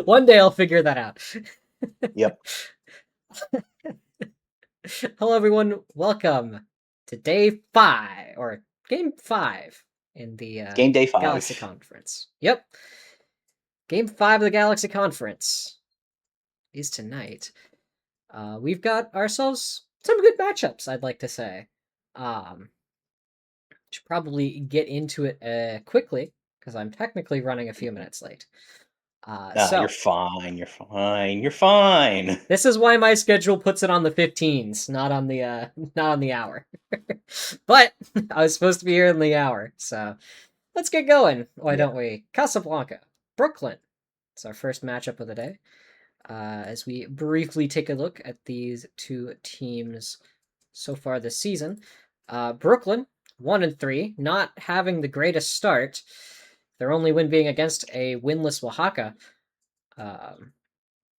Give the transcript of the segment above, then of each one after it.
One day I'll figure that out. Yep. Hello, everyone. Welcome to day 5, or game 5 in the Game day 5. Galaxy Conference. Yep. Game 5 of the Galaxy Conference is tonight. We've got ourselves some good matchups, I'd like to say. Should probably get into it quickly, because I'm technically running a few minutes late. You're fine. You're fine. You're fine. This is why my schedule puts it on the 15s, not on the hour. But I was supposed to be here in the hour, so let's get going. Why don't we? Casablanca, Brooklyn. It's our first matchup of the day. As we briefly take a look at these two teams so far this season. Brooklyn, 1-3, not having the greatest start. Their only win being against a winless Oaxaca.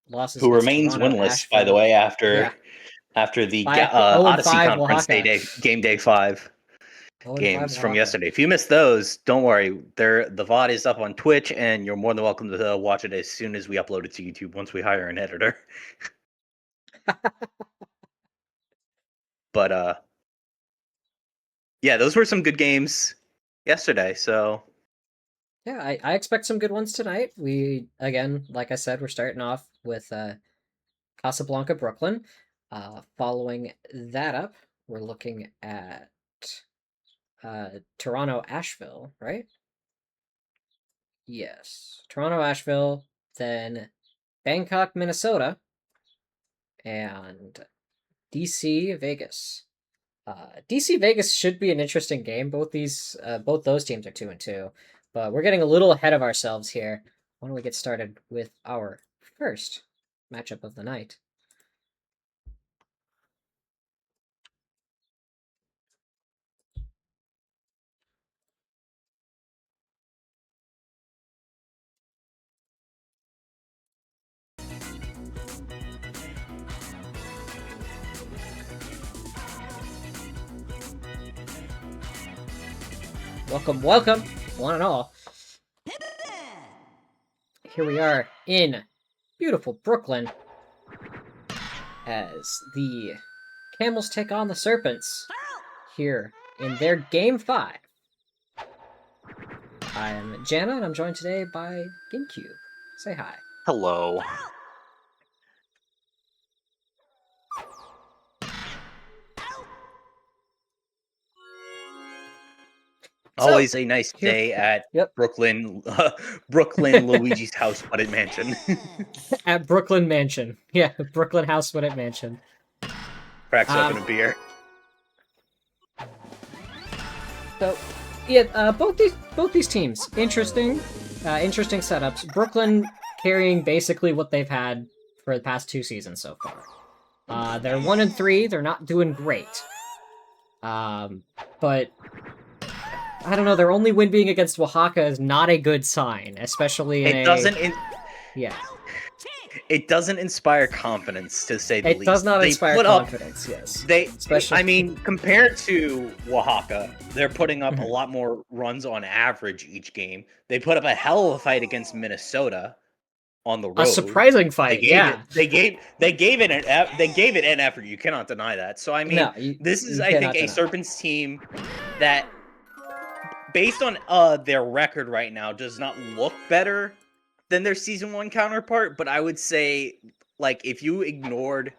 Losses who remains Toronto, winless, Asheville. by the way, after the Odyssey Conference game day 5 games from yesterday. If you missed those, don't worry. The VOD is up on Twitch, and you're more than welcome to watch it as soon as we upload it to YouTube once we hire an editor. But yeah, those were some good games yesterday. So yeah, I expect some good ones tonight. We, again, like I said, we're starting off with Casablanca, Brooklyn. Following that up, we're looking at Toronto, Asheville, right? Yes. Toronto, Asheville, then Bangkok, Minnesota, and DC, Vegas. DC Vegas should be an interesting game. Both those teams are 2-2, but we're getting a little ahead of ourselves here. Why don't we get started with our first matchup of the night? Welcome, welcome, one and all. Here we are in beautiful Brooklyn as the Camels take on the Serpents here in their Game 5. I'm Jana, and I'm joined today by GameCube. Say hi. hello. Always a nice day at Brooklyn Luigi's house, but at mansion. At Brooklyn Mansion. Yeah, Brooklyn House, but at Mansion. Cracks open a beer. So, yeah, both these teams, interesting setups. Brooklyn carrying basically what they've had for the past 2 seasons so far. They're 1-3. They're not doing great. But I don't know. Their only win being against Oaxaca is not a good sign, especially in It doesn't inspire confidence, to say the least. It does not inspire confidence, yes. Compared to Oaxaca, they're putting up a lot more runs on average each game. They put up a hell of a fight against Minnesota on the road. A surprising fight, They gave it an effort. You cannot deny that. So I mean, this is, I think, a Serpents team that, based on their record right now, does not look better than their Season 1 counterpart, but I would say, like, if you ignored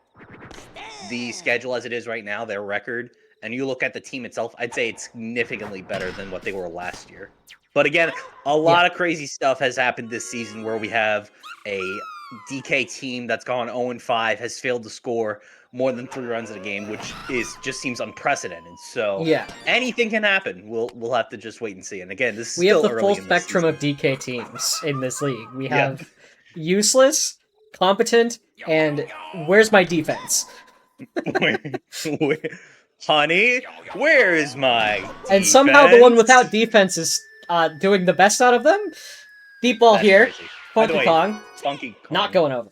the schedule as it is right now, their record, and you look at the team itself, I'd say it's significantly better than what they were last year. But again, a lot of crazy stuff has happened this season, where we have a DK team that's gone 0-5, has failed to score more than 3 runs in a game, which just seems unprecedented. So anything can happen. We'll have to just wait and see. And again, this is still early. We have the full spectrum of DK teams in this league. We have useless, competent, and where's my defense? Honey, where is my defense? And somehow the one without defense is doing the best out of them. Deep ball here. Funky Kong. Not going over.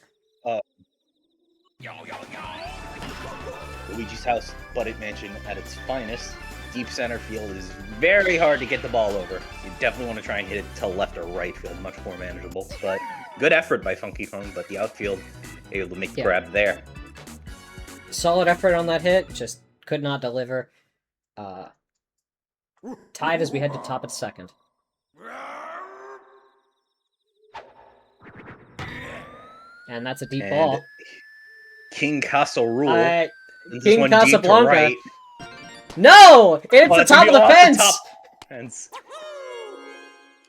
Luigi's house, but at mansion at its finest. deep center field is very hard to get the ball over. You definitely want to try and hit it to left or right field, much more manageable. But good effort by Funky Fung, but the outfield able to make the grab there. Solid effort on that hit, just could not deliver. Tied as we head to top of the second. And that's a deep ball. King Castle rule. King Casablanca. Right. No! It's the top of the fence!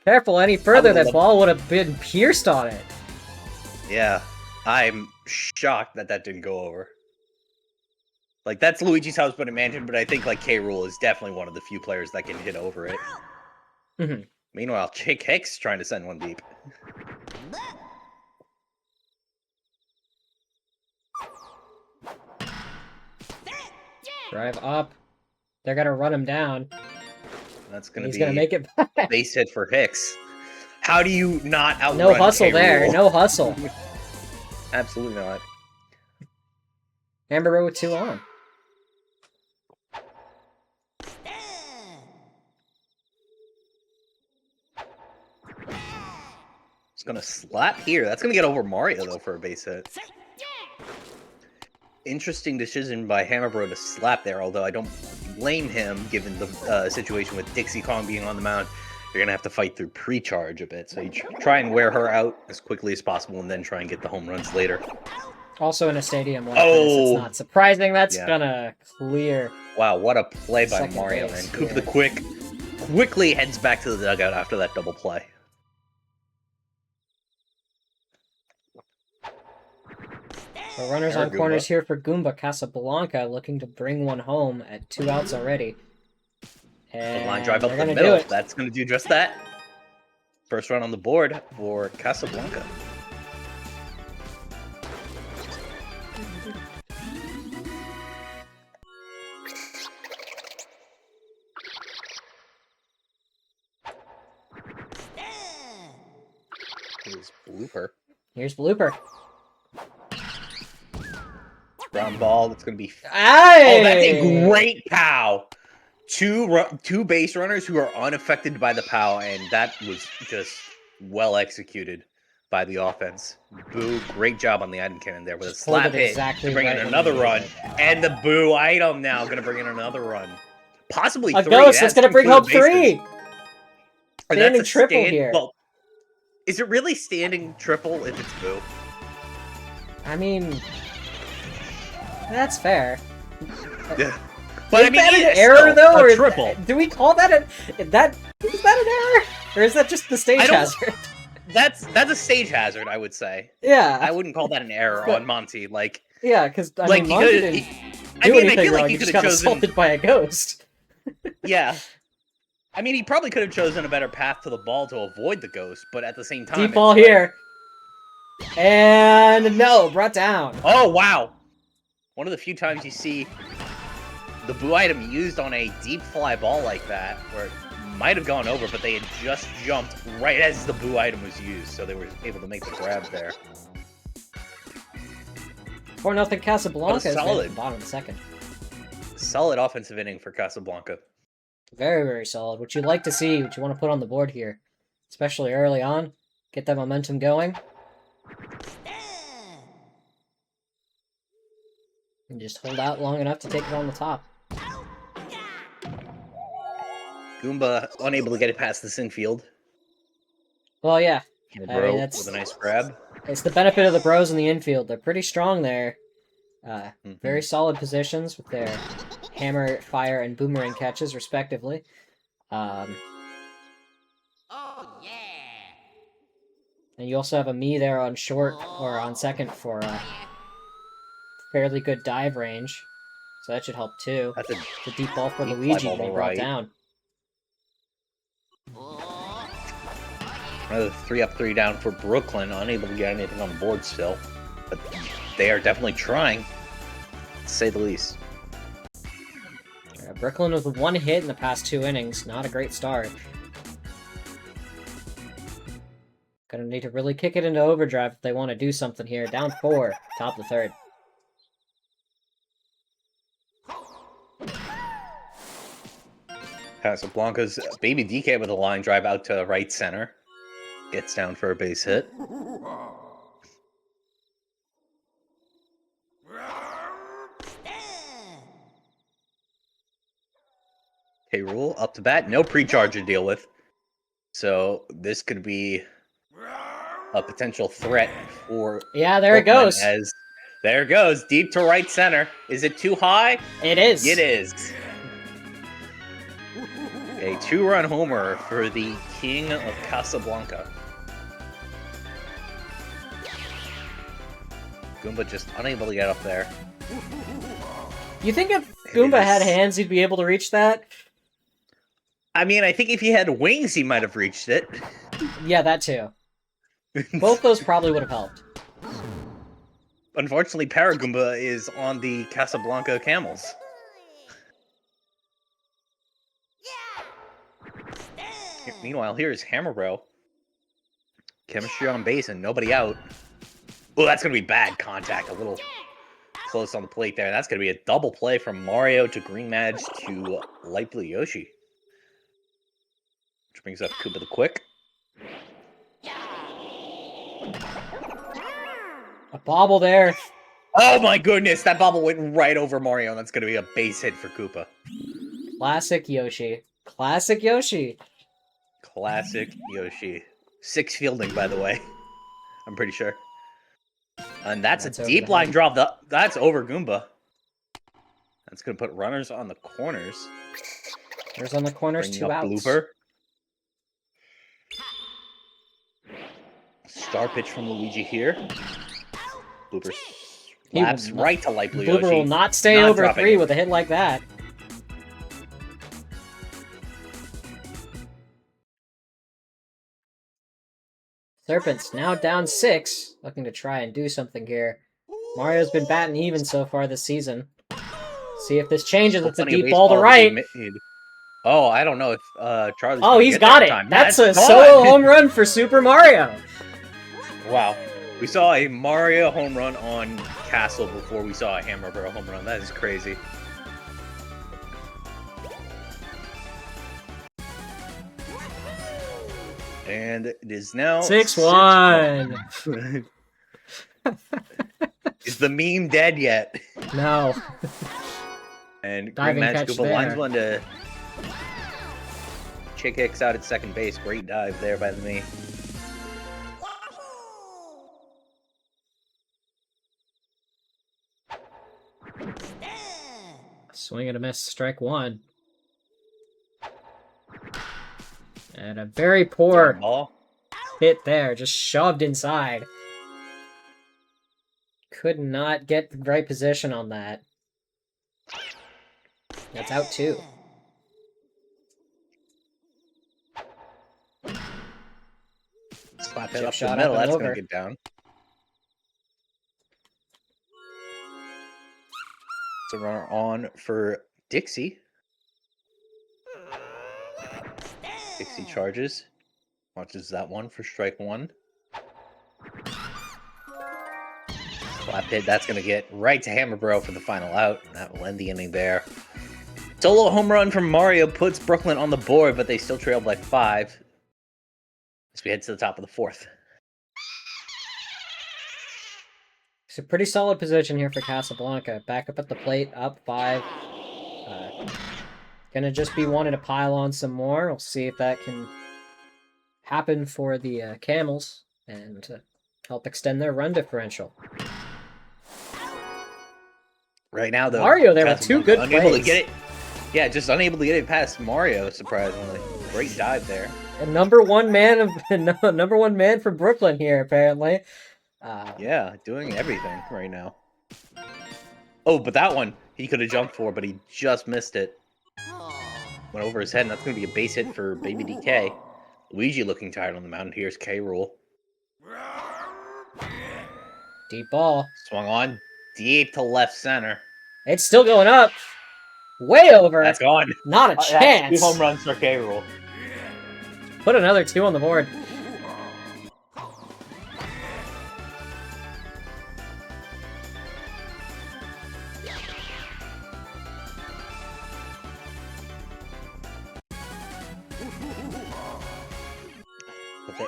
Careful, any further, that ball would have been pierced on it. Yeah, I'm shocked that that didn't go over. Like, that's Luigi's House but Mansion, but I think, like, K. Rool is definitely one of the few players that can hit over it. Meanwhile, Chick Hicks trying to send one deep. Drive up. They're gonna run him down. That's gonna He's gonna make it back. Base hit for Hicks. How do you not outrun No hustle K. there. Rool? No hustle. Absolutely not. Amber with 2 on. It's gonna slap here. That's gonna get over Mario though for a base hit. Interesting decision by Hammerbro to slap there, although I don't blame him given the situation with Dixie Kong being on the mound. You're gonna have to fight through pre-charge a bit, so you try and wear her out as quickly as possible and then try and get the home runs later. Also in a stadium like this, it's not surprising that's gonna clear. Wow, what a play by Mario, man. Koopa the Quick quickly heads back to the dugout after that double play. The runners on corners here for Goomba. Casablanca looking to bring one home at 2 outs already. And the line drive up the middle. That's going to do just that. First run on the board for Casablanca. Here's Blooper. Here's Blooper. Ground ball. That's going to be... Aye! Oh, that's a great pow. Two base runners who are unaffected by the pow, and that was just well executed by the offense. Boo, great job on the item cannon there with a slap hit to bring in another run. And the Boo item now going to bring in another run. Possibly a 3. Ghost that's going to bring home 3! Standing triple here. Well, is it really standing triple if it's Boo? I mean... That's fair. Yeah. But is that an error though, or triple? Do we call that is that an error, or is that just the stage hazard? That's a stage hazard, I would say. Yeah, I wouldn't call that an error on Monty. Like, yeah, because I mean, Monty didn't do anything wrong. He just got assaulted by a ghost. Yeah, I mean, he probably could have chosen a better path to the ball to avoid the ghost, but at the same time, deep ball here, and no, brought down. Oh wow. One of the few times you see the Boo item used on a deep fly ball like that, where it might have gone over, but they had just jumped right as the Boo item was used, so they were able to make the grab there. 4-0 Casablanca is solid bottom of the second. Solid offensive inning for Casablanca. Very, very solid. What you'd like to see, what you want to put on the board here, especially early on, get that momentum going. And just hold out long enough to take it on the top. Goomba unable to get it past this infield. Well, yeah. I mean, that's, with a nice grab. It's the benefit of the bros in the infield. They're pretty strong there. Very solid positions with their hammer, fire, and boomerang catches, respectively. Oh, yeah! And you also have a me there on short, or on second for fairly good dive range. So that should help, too. That's a deep ball for Luigi to be brought down. Another 3 up, 3 down for Brooklyn, unable to get anything on the board still. But they are definitely trying, to say the least. Yeah, Brooklyn with 1 hit in the past 2 innings. Not a great start. Gonna need to really kick it into overdrive if they want to do something here. Down 4, top of the third. Casablanca's Baby DK with a line drive out to right center. Gets down for a base hit. K-Rool up to bat. No pre-charge to deal with. So this could be a potential threat for there it goes. There it goes. Deep to right center. Is it too high? It is. It is. A 2-run homer for the king of Casablanca. Goomba just unable to get up there. You think if Goomba had hands, he'd be able to reach that? I mean, I think if he had wings, he might have reached it. Yeah, that too. Both those probably would have helped. Unfortunately, Paragoomba is on the Casablanca Camels. Meanwhile, here's Hammerbro. Chemistry on base and nobody out. Oh, that's going to be bad contact. A little close on the plate there. That's going to be a double play from Mario to Green Madge to Light Blue Yoshi. Which brings up Koopa the Quick. A bobble there. Oh my goodness, that bobble went right over Mario, and that's going to be a base hit for Koopa. Classic Yoshi. Classic Yoshi. Classic Yoshi. 6 fielding, by the way. I'm pretty sure. And that's a deep line drop. That's over Goomba. That's going to put runners on the corners. Runners on the corners, 2 outs. Blooper. Star pitch from Luigi here. Blooper slaps right to Light Blue Yoshi. Blooper will not stay over 3 with a hit like that. Serpents now down 6, looking to try and do something here. Mario's been batting even so far this season. See if this changes. It's a deep ball to right. Oh, I don't know if Charlie's. Oh, he's got it. That's a solo home run for Super Mario. Wow. We saw a Mario home run on Castle before we saw a Hammerbro home run. That is crazy. And it is now 6-1. Is the meme dead yet? No. And Green Madge Koopa lines one to Chick Hicks out at second base. Great dive there by the me. Swing and a miss, strike 1. And a very poor hit there, just shoved inside. Could not get the right position on that. That's out 2. Slap hit up the middle, that's going to get down. It's a runner on for Dixie. Dixie charges. Watches that one for strike 1. Slap hit, that's going to get right to Hammerbro for the final out. And that will end the inning there. Solo home run from Mario puts Brooklyn on the board, but they still trail by 5. As we head to the top of the 4th. It's a pretty solid position here for Casablanca. Back up at the plate, up 5. Gonna just be wanting to pile on some more. We'll see if that can happen for the Camels and help extend their run differential. Right now, though, Mario there with 2 good plays. Unable to get it. Yeah, just unable to get it past Mario. Surprisingly, great dive there. A number one man from Brooklyn here, apparently. Yeah, doing everything right now. Oh, but that one he could have jumped for, but he just missed it. Went over his head, and that's going to be a base hit for Baby DK. Luigi looking tired on the mound. Here's K-Rool. Deep ball. Swung on deep to left center. It's still going up. Way over. That's gone. Not a chance. That's 2 home runs for K-Rool. Put another 2 on the board.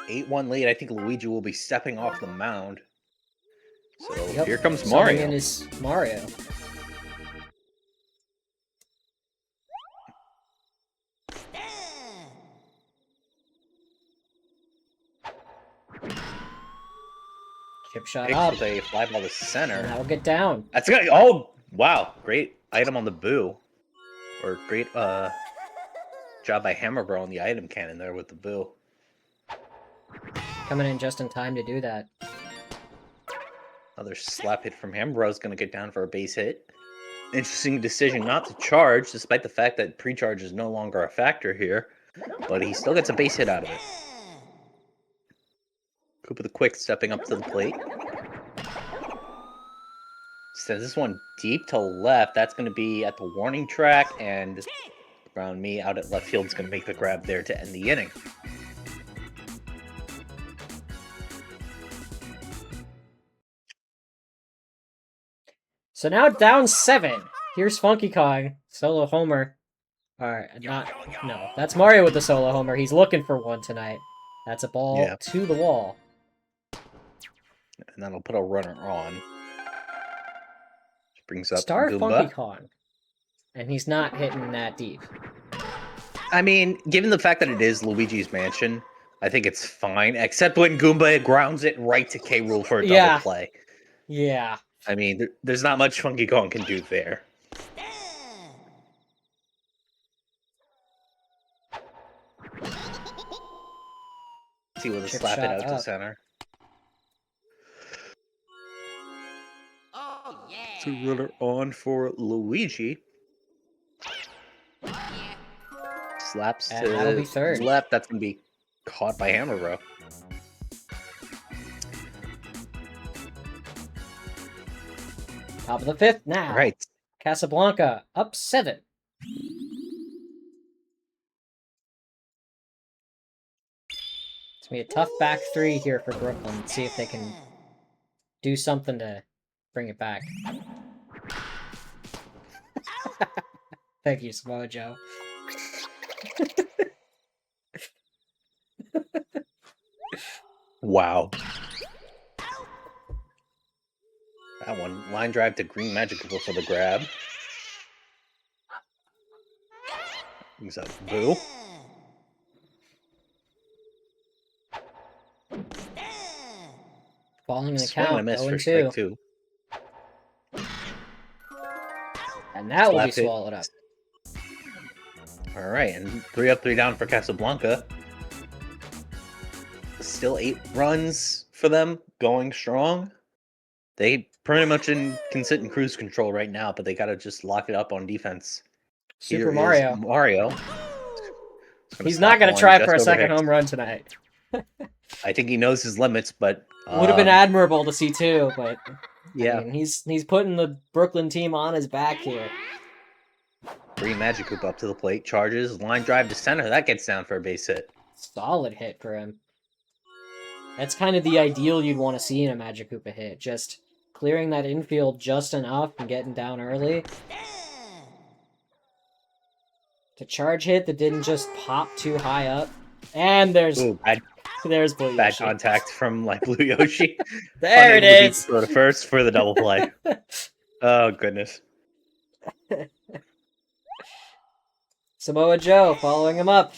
the 8-1 lead. I think Luigi will be stepping off the mound. So here comes Mario. In is Mario. Chip shot up. With a fly ball to center. And that will get down. That's good. Oh, wow. Great item on the boo. Or great job by Hammer Bro on the item cannon there with the boo. Coming in just in time to do that. Another slap hit from Hammer Bro is going to get down for a base hit. Interesting decision not to charge, despite the fact that pre-charge is no longer a factor here. But he still gets a base hit out of it. Koopa the Quick stepping up to the plate. Sends this one deep to left. That's going to be at the warning track, and Brown Me out at left field is going to make the grab there to end the inning. So now down 7. Here's Funky Kong. Solo homer. Alright, no. That's Mario with the solo homer. He's looking for one tonight. That's a ball to the wall. And that'll put a runner on. Which brings up Star Goomba. Funky Kong. And he's not hitting that deep. I mean, given the fact that it is Luigi's Mansion, I think it's fine. Except when Goomba grounds it right to K. Rool for a double play. Yeah. I mean, there's not much Funky Kong can do there. See with a slap it out to center. Oh, yeah. So runner on for Luigi. Slaps and to that'll be third. Left. That's going to be caught by Hammer Bro. Top of the 5th now. All right. Casablanca up 7. It's going to be a tough back 3 here for Brooklyn. Let's see if they can do something to bring it back. Thank you, Samoa Joe. Wow. That one. Line drive to Green Magic for the grab. Brings up Boo. Falling in the count, 0-2. And that will be swallowed up. All right, and 3 up, 3 down for Casablanca. Still 8 runs for them, going strong. They pretty much can sit in cruise control right now, but they got to just lock it up on defense. Super Mario. Mario. He's not going to try for a second home run tonight. I think he knows his limits, but would have been admirable to see too. But yeah, I mean, he's putting the Brooklyn team on his back here. Green Magic Hoop up to the plate, charges, line drive to center. That gets down for a base hit. Solid hit for him. That's kind of the ideal you'd want to see in a Magic Koopa hit. Just clearing that infield just enough and getting down early. To charge hit that didn't just pop too high up. And there's there's Blue Yoshi. Bad contact from Blue Yoshi. There it is. Go to first for the double play. Oh goodness. Samoa Joe following him up.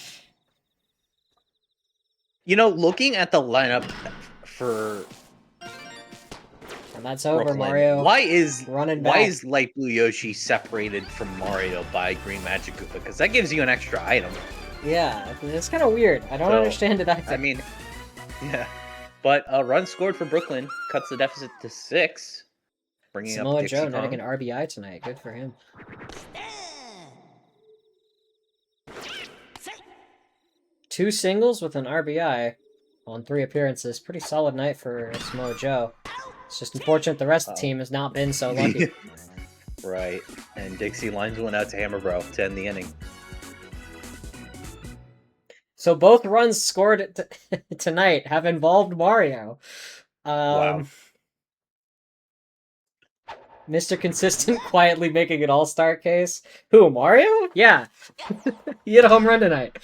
You know, looking at the lineup for and that's over, Brooklyn, Mario. Why is Light Blue Yoshi separated from Mario by Green Magic Koopa? Because that gives you an extra item. Yeah, it's kind of weird. I don't understand it either. I mean, yeah. But a run scored for Brooklyn cuts the deficit to 6. Bringing Samoa up Joe netting an RBI tonight. Good for him. 2 singles with an RBI on 3 appearances. Pretty solid night for Samoa Joe. It's just unfortunate the rest of the team has not been so lucky. Right. And Dixie lines one out to Hammer Bro to end the inning. So both runs scored tonight have involved Mario. Wow. Mr. Consistent quietly making an all-star case. Who, Mario? Yeah. He hit a home run tonight.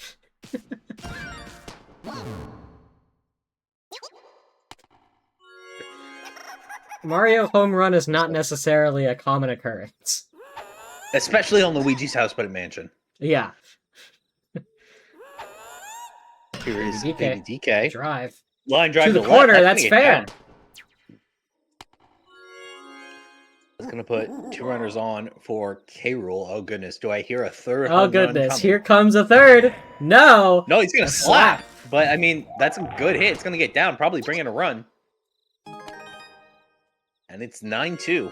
Mario home run is not necessarily a common occurrence. Especially on Luigi's House But Mansion. Yeah. Here is Baby DK. Drive. Line drive to the corner, left. That's fair. It's going to put 2 runners on for K-Rool. Oh, goodness. Do I hear a third? Oh, goodness. Here comes a third. No. No, he's going to slap. But, I mean, that's a good hit. It's going to get down. Probably bring in a run. And it's 9-2.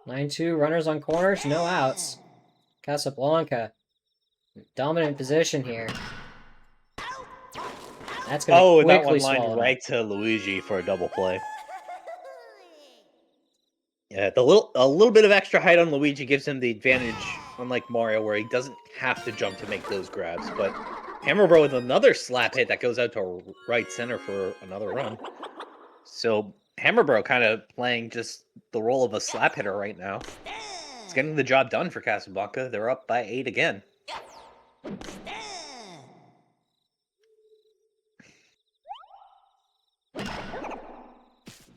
Runners on corners, no outs. Casablanca, dominant position here. That's gonna quickly that one lined swallow right to Luigi for a double play. Yeah, a little bit of extra height on Luigi gives him the advantage, unlike Mario, where he doesn't have to jump to make those grabs. But Hammer Bro with another slap hit that goes out to right center for another run. So Hammer Bro kind of playing just the role of a slap hitter right now. It's getting the job done for Casablanca. They're up by 8 again.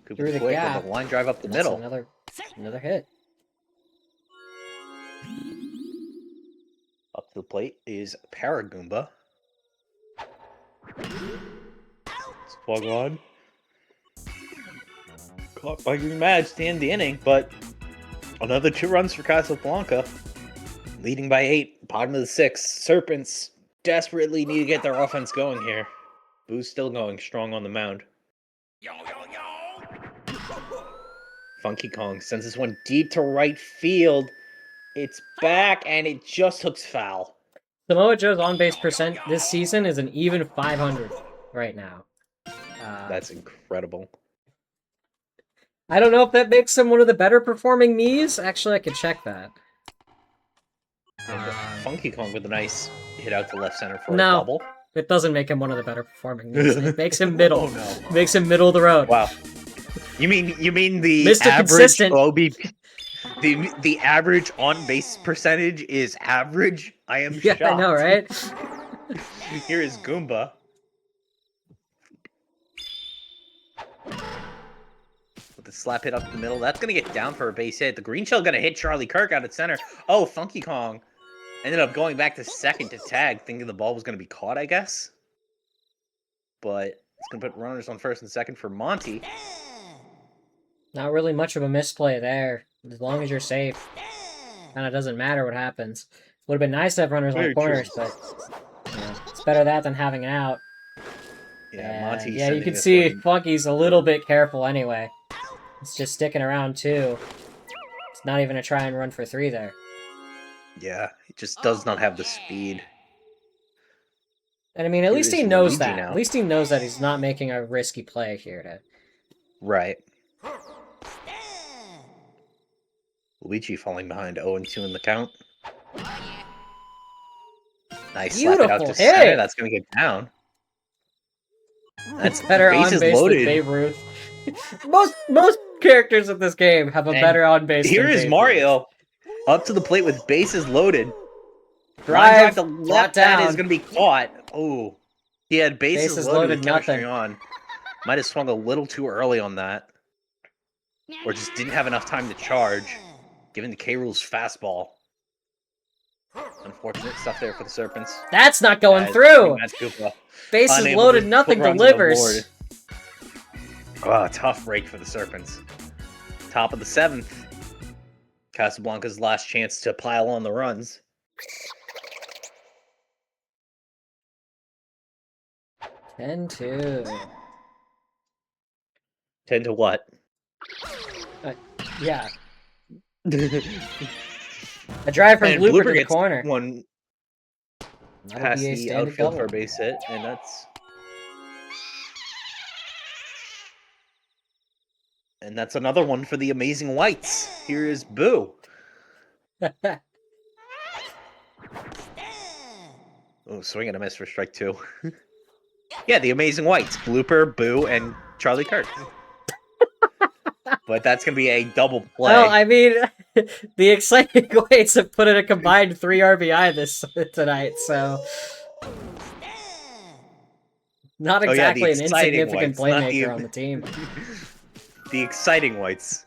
Through the gap. With a line drive up the middle. Another hit. Up to the plate is Paragoomba. Swung on. Caught by Green Madge to end the inning, but another 2 runs for Casablanca. Leading by 8, bottom of the 6th. Serpents desperately need to get their offense going here. Boo's still going strong on the mound. Funky Kong sends this one deep to right field. It's back, and it just hooks foul. Samoa Joe's on-base percent this season is an even 500 right now. That's incredible. I don't know if that makes him one of the better performing Miis. Actually, I could check that. Funky Kong with a nice hit out to left center for a double. It doesn't make him one of the better performing Miis. It makes him middle. Oh, no. Makes him middle of the road. Wow. You mean the Mr. average Consistent. OBP? The average on base percentage is average? I am shocked. Yeah, I know, right? Here is Goomba. With the slap hit up the middle. That's going to get down for a base hit. The green shell going to hit Charlie Kirk out at center. Oh, Funky Kong ended up going back to second to tag, thinking the ball was going to be caught, I guess. But it's going to put runners on first and second for Monty. Not really much of a misplay there. As long as you're safe. Kind of doesn't matter what happens. Would have been nice to have runners on corners, but it's better that than having an out. Yeah, Monty. Yeah, you can see Funky's a little bit careful anyway. It's just sticking around 2. It's not even a try and run for 3 there. Yeah, he just does not have the speed. And I mean, at least he knows that. At least he knows that he's not making a risky play here. Right. Luigi falling behind 0-2 in the count. Nice slap it out to center. That's going to get down. That's better on base than Babe Ruth. most characters of this game have a better on base. Here is Mario up to the plate with bases loaded. Drive the left hand is going to be caught. Oh, he had bases loaded with chemistry on. Might have swung a little too early on that, or just didn't have enough time to charge, given the K-Rool's fastball. Unfortunate stuff there for the Serpents. That's not going through. Bases loaded, nothing delivers. Oh, tough break for the Serpents. Top of the 7th. Casablanca's last chance to pile on the runs. Ten to what? Yeah. A drive from Blooper to the corner. One past the outfield for a base hit, and that's another one for the Amazing Whites. Here is Boo. Oh, swing and a miss for strike 2. Yeah, the Amazing Whites. Blooper, Boo, and Charlie Kirk. But that's going to be a double play. Well, I mean, the Exciting Whites have put in a combined 3 RBI tonight, so... Not exactly an insignificant whites, playmaker on the team. The exciting whites.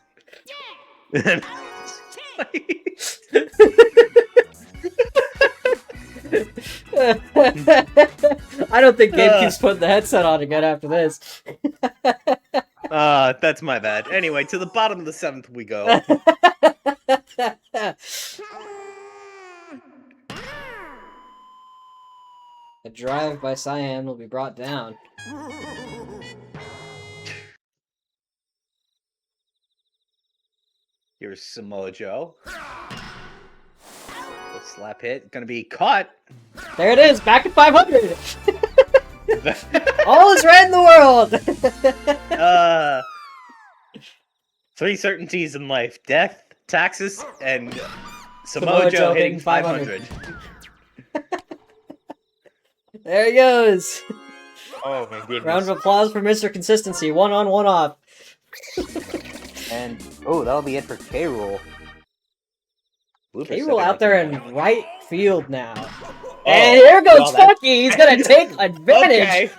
I don't think Gabe keeps putting the headset on again after this. That's my bad. Anyway, to the bottom of the 7th we go. A drive by Cyan will be brought down. Here's Samoa Joe. The slap hit. Gonna be caught. There it is. Back at 500. All is right in the world. 3 certainties in life: death, taxes, and Samoa Joe hitting 500. There he goes. Oh my goodness. Round of applause for Mr. Consistency. 1 on, 1 off. And that'll be it for K. Rool. K. Rool out there in right field now. And here goes Funky. He's gonna take advantage. Okay.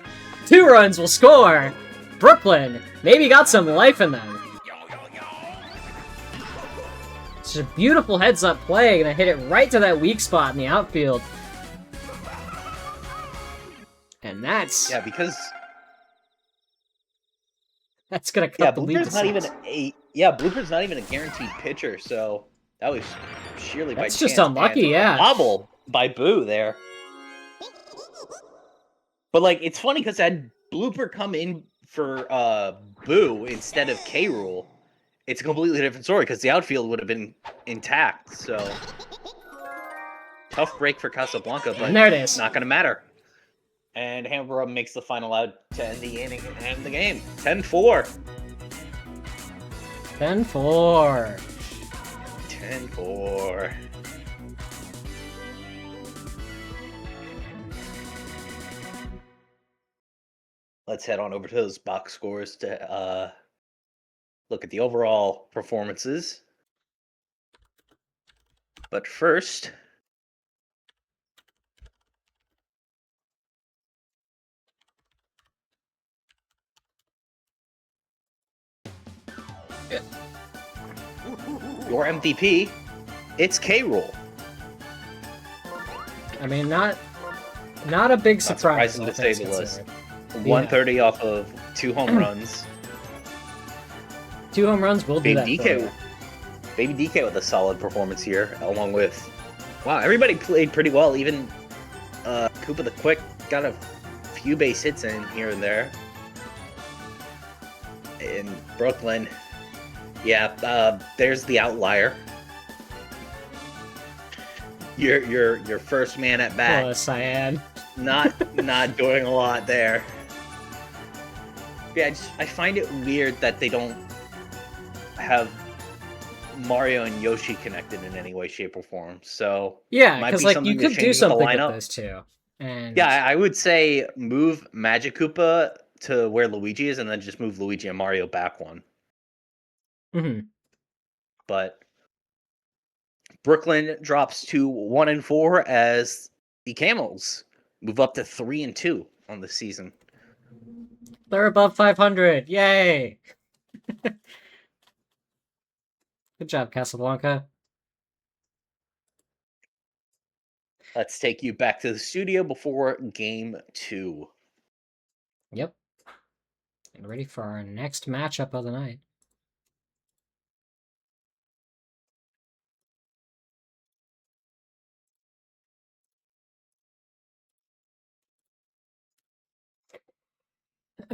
2 runs will score. Brooklyn maybe got some life in them. It's a beautiful heads-up play. Gonna hit it right to that weak spot in the outfield. And that's... Yeah, because... That's gonna cut the lead. Blooper's not even a guaranteed pitcher, so that was sheerly by chance. That's just unlucky, yeah. Bobble by Boo there. But, like, it's funny because had Blooper come in for Boo instead of K. Rool, it's a completely different story because the outfield would have been intact, so... Tough break for Casablanca, but there it is. Not going to matter. And Hamburg makes the final out to end the inning and end the game. 10-4. 10-4. 10-4. Let's head on over to those box scores to look at the overall performances. But first... Your MVP, it's K. Rool. I mean, not a big surprise. Surprising to say the least. 130 off of 2 home runs. 2 home runs will do that. Baby DK with a solid performance here, along with... Wow, everybody played pretty well. Even Koopa the Quick got a few base hits in here and there. In Brooklyn... Yeah, there's the outlier. Your first man at bat. Oh, Cyan. Not doing a lot there. Yeah, I find it weird that they don't have Mario and Yoshi connected in any way, shape, or form. So yeah, because like you could do something with those two. And yeah, I would say move Magic Koopa to where Luigi is, and then just move Luigi and Mario back one. Mm-hmm. But Brooklyn drops to 1-4 as the Camels move up to 3-2 on the season. They're above 500. Yay! Good job, Casablanca. Let's take you back to the studio before Game 2. Yep. And ready for our next matchup of the night.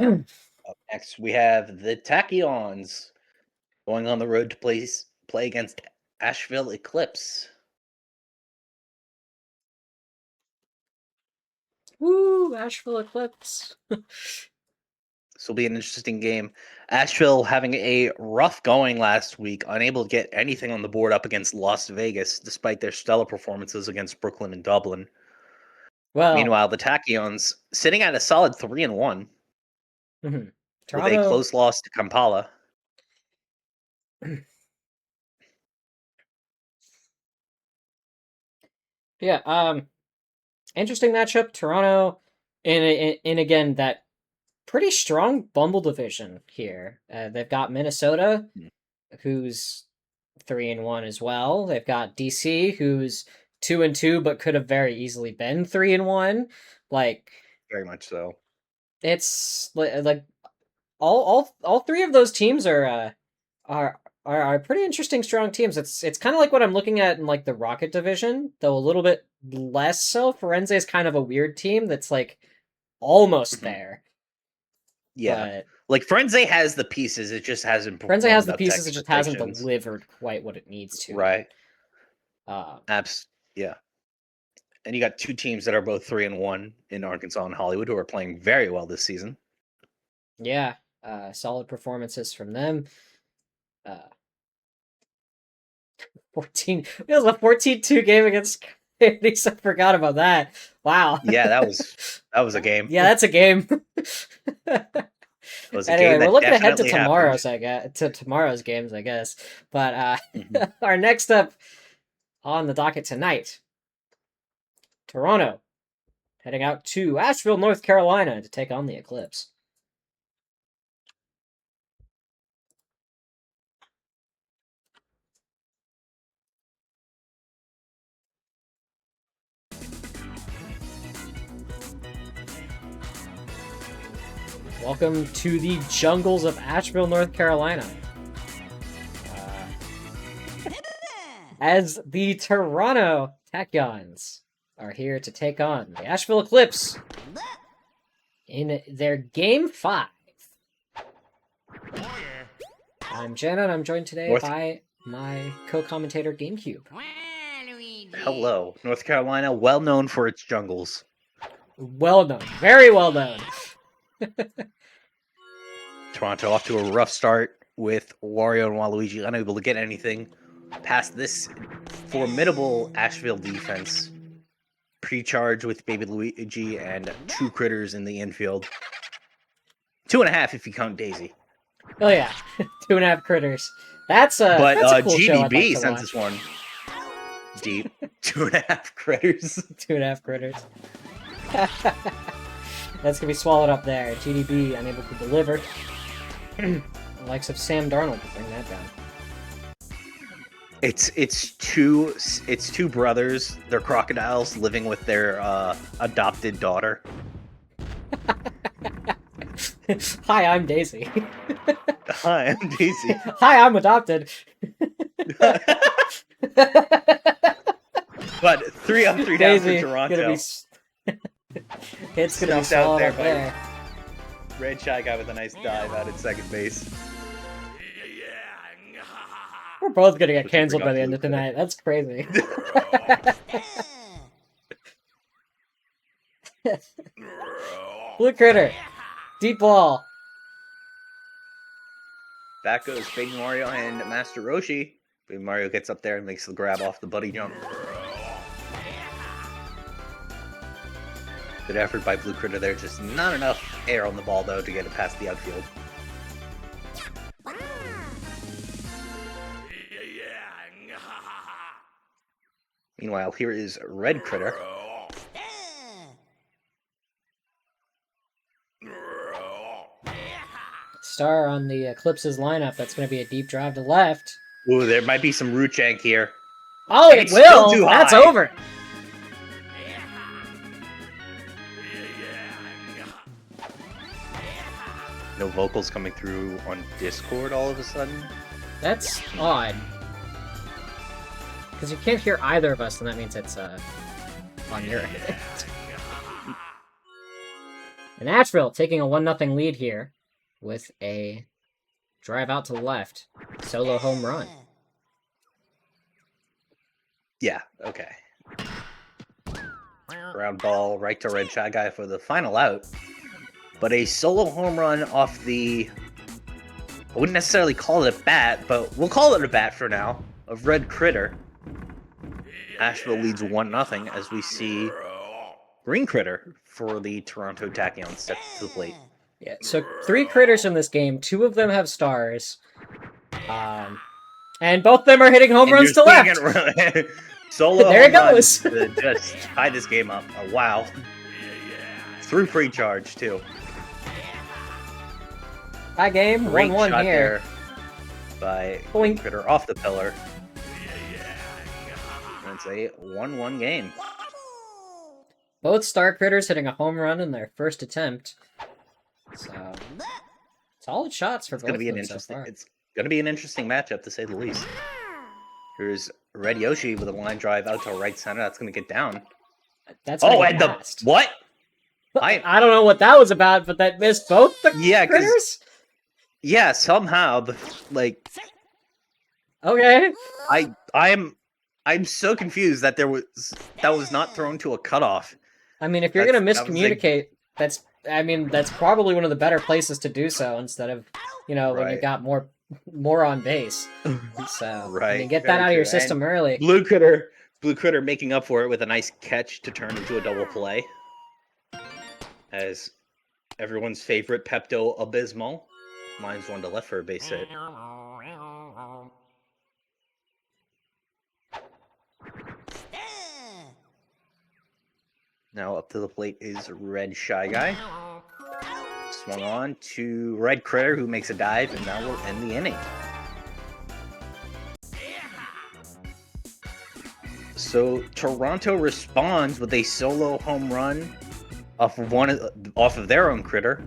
Up next, we have the Tachyons going on the road to play against Asheville Eclipse. Woo, Asheville Eclipse. This will be an interesting game. Asheville having a rough going last week, unable to get anything on the board up against Las Vegas, despite their stellar performances against Brooklyn and Dublin. Well, meanwhile, the Tachyons sitting at a solid 3-1. Mm-hmm. With a close loss to Kampala. Yeah, interesting matchup. Toronto, in again that pretty strong Bumble division here. They've got Minnesota, who's 3-1 as well. They've got DC, who's 2-2, but could have very easily been 3-1. Like, very much so. It's like all three of those teams are pretty interesting, strong teams. It's kind of like what I'm looking at in like the Rocket division, though a little bit less so. Firenze is kind of a weird team that's like almost there. Yeah, like Firenze has the pieces, it just hasn't. Firenze has the pieces, it just hasn't delivered quite what it needs to. Right. Yeah. And you got two teams that are both 3-1 in Arkansas and Hollywood who are playing very well this season. Yeah, solid performances from them. 14. It was a 14-2 game against Canadians. I forgot about that. Wow. Yeah, that was a game. Yeah, that's a game. Anyway, we're looking ahead to tomorrow's, tomorrow's games, I guess. But our next up on the docket tonight, Toronto heading out to Asheville, North Carolina to take on the Eclipse. Welcome to the jungles of Asheville, North Carolina. As the Toronto Tachyons are here to take on the Asheville Eclipse in their Game 5. I'm Jenna, and I'm joined today by my co-commentator, GameCube. Hello. North Carolina, well known for its jungles. Well known. Very well known. Toronto off to a rough start with Wario and Waluigi unable to get anything past this formidable Asheville defense. Pre-charge with Baby Luigi and 2 critters in the infield. 2.5 if you count Daisy. Oh yeah, 2.5 critters. That's a cool GDB show sent this one deep. 2.5 critters. 2.5 critters. That's gonna be swallowed up there. GDB unable to deliver. The likes of Sam Darnold to bring that down. It's two brothers. They're crocodiles living with their adopted daughter. Hi, I'm Daisy. Hi, I'm Daisy. Hi, I'm adopted. But 3 up, 3 down for Toronto. It's gonna be swallowed up there. Red Shy Guy with a nice dive out at second base. We're both gonna get canceled by the end of tonight. That's crazy. Blue critter. Deep ball. Back goes Big Mario and Master Roshi. Big Mario gets up there and makes the grab off the buddy jump. Good effort by Blue Critter there. Just not enough air on the ball, though, to get it past the outfield. Meanwhile, here is Red Critter. Star on the Eclipse's lineup. That's going to be a deep drive to left. Ooh, there might be some root jank here. Oh, it will. That's over. No vocals coming through on Discord all of a sudden. That's odd. Because you can't hear either of us, and that means it's on your end. And Asheville taking a 1-0 lead here with a drive out to the left. Solo home run. Yeah, okay. Ground ball right to Red Shy Guy for the final out. But a solo home run off the... I wouldn't necessarily call it a bat, but we'll call it a bat for now. Of Red Critter. Asheville leads 1-0 as we see Green Critter for the Toronto Tachyon step to the plate. Yeah, so 3 critters in this game. 2 of them have stars. And both of them are hitting home runs to left. Solo there it goes. To just tie this game up. Oh, wow. Through free charge, too. Tie game, 1-1 here. By Critter off the pillar. It's a 1-1 game. Both Star Critters hitting a home run in their first attempt. So, solid shots for both of them so far. It's going to be an interesting matchup, to say the least. Here's Red Yoshi with a line drive out to right center. That's going to get down. That's and what? I don't know what that was about, but that missed both the critters? Yeah, somehow, Okay. I'm so confused that that was not thrown to a cutoff. I mean, if you're going to miscommunicate, that's probably one of the better places to do so instead of, when you got more on base. So, get that out of your system early. Blue Critter making up for it with a nice catch to turn into a double play. As everyone's favorite Pepto-Abysmal lines one to left for a base hit. Now up to the plate is Red Shy Guy. Swung on to Red Critter, who makes a dive, and that will end the inning. So Toronto responds with a solo home run off of their own critter.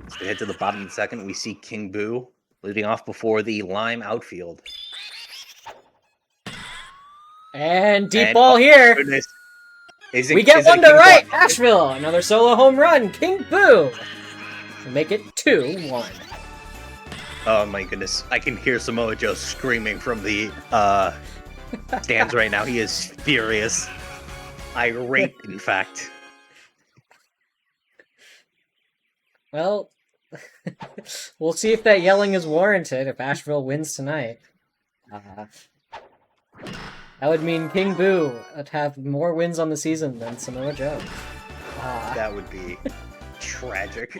As they head to the bottom of the second, we see King Boo leading off before the Lime outfield. And deep ball here. Goodness. We get one to right. Asheville, another solo home run. King Boo. Make it 2-1. Oh my goodness. I can hear Samoa Joe screaming from the stands right now. He is furious. Irate, in fact. Well, we'll see if that yelling is warranted if Asheville wins tonight. That would mean King Boo would have more wins on the season than Samoa Joe. That would be tragic.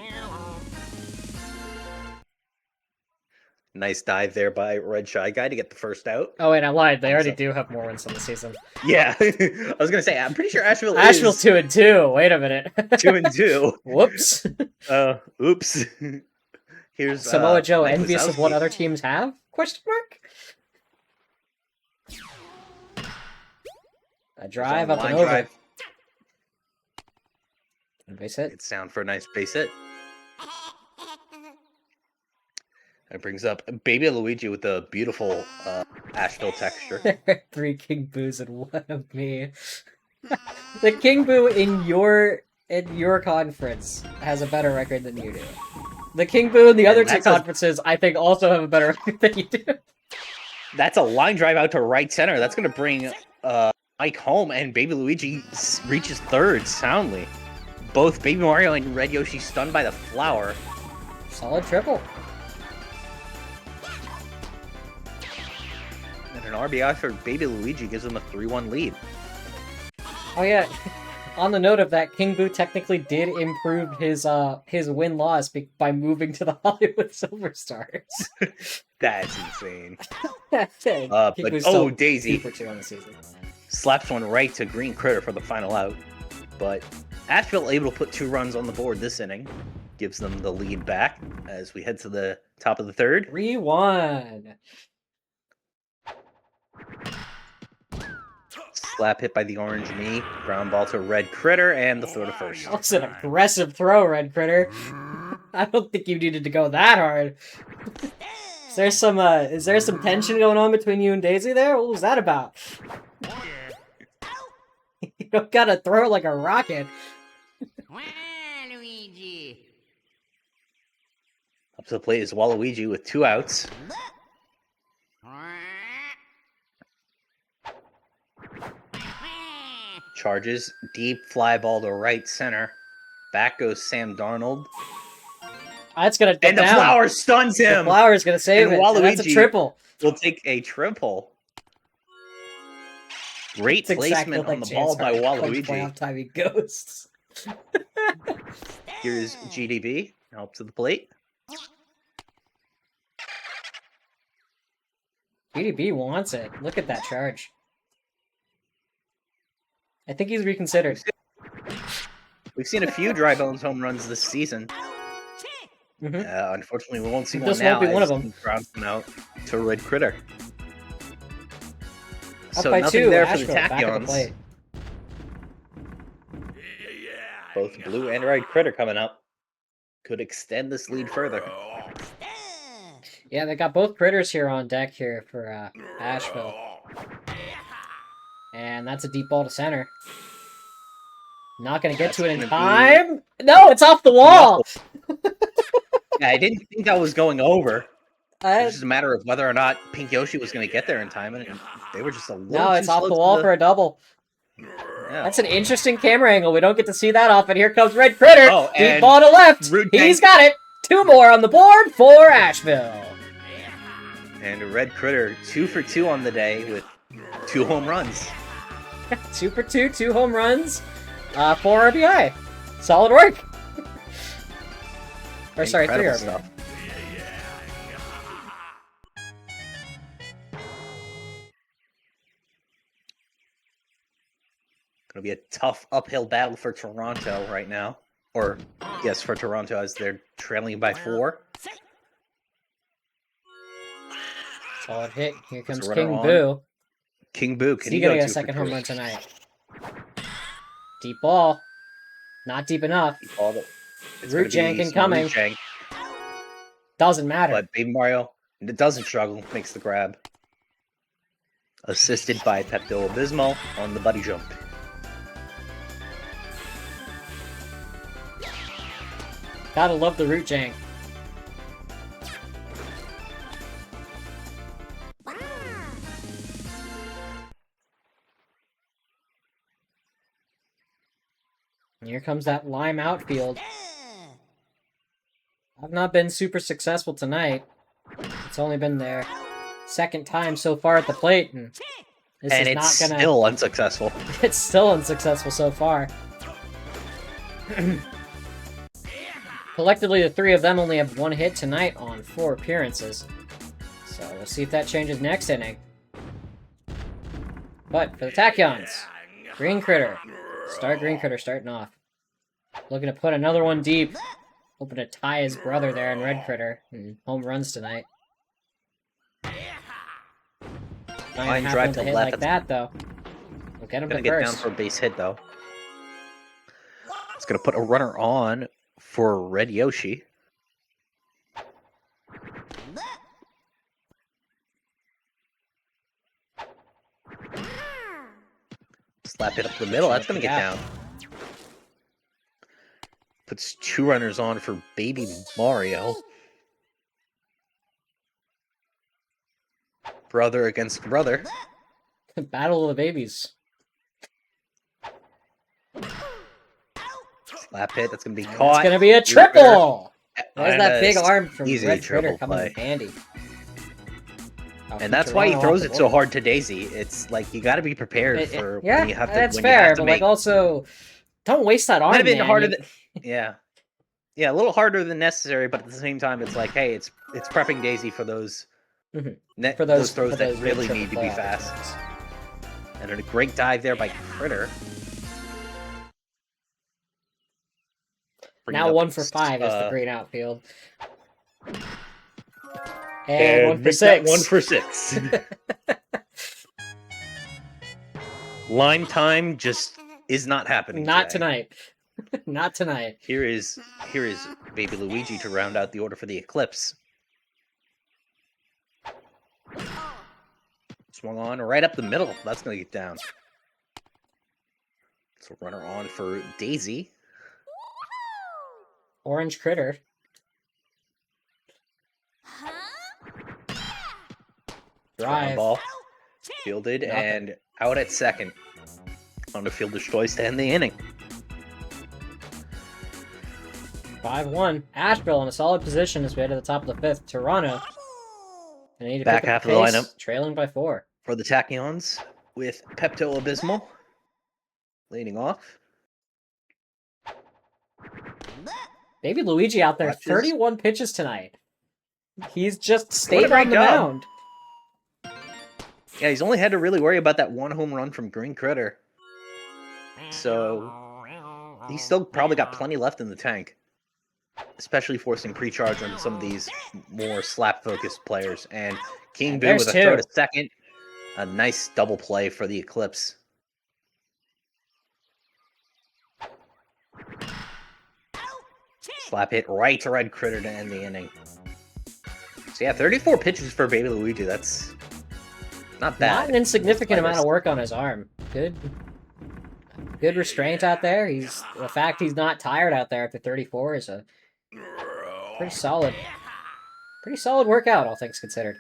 Nice dive there by Red Shy Guy to get the first out. Oh wait, I lied. They already do have more wins on the season. Yeah, I was gonna say I'm pretty sure Asheville's 2-2. Wait a minute. 2-2. Whoops. Oops. Here's Samoa Joe envious of what other teams have? Question mark. A drive up and over. Base hit. It's down for a nice base hit. It brings up Baby Luigi with the beautiful Asheville texture. 3 King Boos and 1 of me. The King Boo in your conference has a better record than you do. The King Boo in the other 2 conferences, I think, also have a better record than you do. That's a line drive out to right center. That's going to bring Mike home, and Baby Luigi reaches third soundly. Both Baby Mario and Red Yoshi stunned by the flower. Solid triple. And an RBI for Baby Luigi gives them a 3-1 lead. Oh yeah, on the note of that, King Boo technically did improve his win-loss by moving to the Hollywood Silver Stars. That's insane. But Daisy 2-for-2 on the season. Slaps one right to Green Critter for the final out. But Asheville able to put 2 runs on the board this inning. Gives them the lead back as we head to the top of the third. 3-1. Slap hit by the orange knee. Ground ball to Red Critter and the throw to first. That's an aggressive throw, Red Critter. I don't think you needed to go that hard. Is there some tension going on between you and Daisy there? What was that about? You don't gotta throw it like a rocket. Waluigi. Up to the plate is Waluigi with 2 outs. Charges, deep fly ball to right center. Back goes Sam Darnold. That's gonna and the down. Flower stuns him. The Flower's gonna save it. Waluigi That's a triple. Will take a triple. Great placement on the ball by Waluigi. Time he goes. Here's GDB. Up to the plate. GDB wants it. Look at that charge. I think he's reconsidered. We've seen a few Dry Bones home runs this season. Unfortunately, we won't see one now. This won't be one of them. Grounds them out to Red Critter. Up by nothing 2, there Asheville, for the Tachyons. Both Blue and Red Critter coming up. Could extend this lead further. Yeah, they got both critters here on deck here for Asheville. And that's a deep ball to center. Not going to get to it in time. No, it's off the wall. Yeah, I didn't think that was going over. It's just a matter of whether or not Pink Yoshi was going to get there in time, and they were just a little No, it's off the wall for a double. Yeah. That's an interesting camera angle. We don't get to see that often. Here comes Red Critter. Oh, deep ball to left. He's got it. 2 more on the board for Asheville. And Red Critter 2 for 2 on the day with 2 home runs. 2 for 2, 2 home runs, 4 RBI. Solid work. Or sorry, 3 RBI. Stuff. Going to be a tough uphill battle for Toronto right now. Or, yes, for Toronto as they're trailing by 4. Solid hit. Here comes King Boo. King Boo. Is he going to get a second home run tonight? Deep ball. Not deep enough. Root jank incoming. Doesn't matter. But Baby Mario doesn't struggle. Makes the grab. Assisted by Pepto-Bismol on the buddy jump. Gotta love the root jank. And here comes that lime outfield. I've not been super successful tonight. It's only been their second time so far at the plate, and it's still unsuccessful. It's still unsuccessful so far. Collectively, the 3 of them only have 1 hit tonight on 4 appearances. So we'll see if that changes next inning. But for the Tachyons, Green Critter. Green Critter starting off. Looking to put another one deep. Hoping to tie his brother there in Red Critter. And home runs tonight. Line drive to hit left. Like that, though. We'll get him to first. Get down for a base hit, though. It's going to put a runner on for Red Yoshi. Slap it up the middle. That's going to get down. Puts 2 runners on for Baby Mario. Brother against brother. Battle of the babies. Slap hit. That's going to be caught. It's going to be a triple. There's that big arm from Red Critter coming in handy. And that's why he throws it so hard to Daisy. It's like you got to be prepared for when you have to. That's fair, but like also, don't waste that arm. Might have been harder than yeah, a little harder than necessary, but at the same time, it's like, hey, it's prepping Daisy for those for those throws that really need to be fast. And a great dive there by Critter. Now 1 for 5 is the great outfield. And 1 for 6. 1 for 6. Line time just is not happening. Not tonight. Not tonight. Here is Baby Luigi to round out the order for the Eclipse. Swung on right up the middle. That's going to get down. So runner on for Daisy. Orange Critter. Drive. Ball fielded and out at second on the fielder's choice to end the inning. 5-1. Asheville in a solid position as we head to the top of the 5th. Toronto. They need to back half of the lineup. Trailing by 4. For the Tachyons with Pepto-Bismol leading off. Baby Luigi out there, 31 pitches tonight. He's just stayed on the mound. Yeah, he's only had to really worry about that 1 home run from Green Critter. So he's still probably got plenty left in the tank. especially forcing pre-charge on some of these more slap-focused players. And King Boo with a throw to second. A nice double play for the Eclipse. Slap hit right to Red Critter to end the inning. So yeah, 34 pitches for Baby Luigi. That's not bad. Not an insignificant amount of work on his arm. Good restraint out there. The fact he's not tired out there after 34 is a pretty solid workout, all things considered.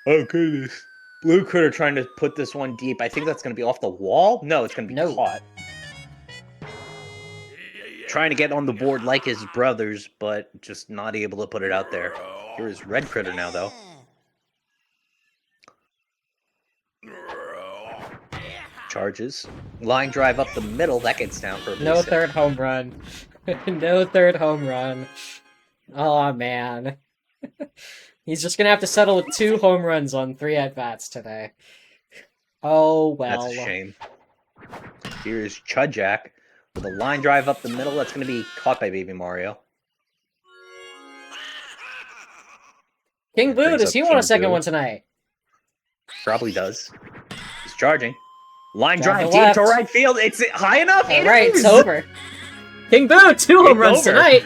Oh goodness. Blue Critter trying to put this one deep. I think that's going to be off the wall. No, it's going to be caught. Trying to get on the board like his brothers, but just not able to put it out there. Here is Red Critter now, though. Charges. Line drive up the middle. That gets down for a base hit. Third home run. No third home run. Oh, man. He's just going to have to settle with 2 home runs on 3 at-bats today. Oh, well. That's a shame. Here's Chudjack with a line drive up the middle. That's going to be caught by Baby Mario. King Boo, does he want a second one tonight? Probably does. He's charging. Line drive deep to right field. It's high enough. All right, it's over. King Boo, 2 home runs tonight.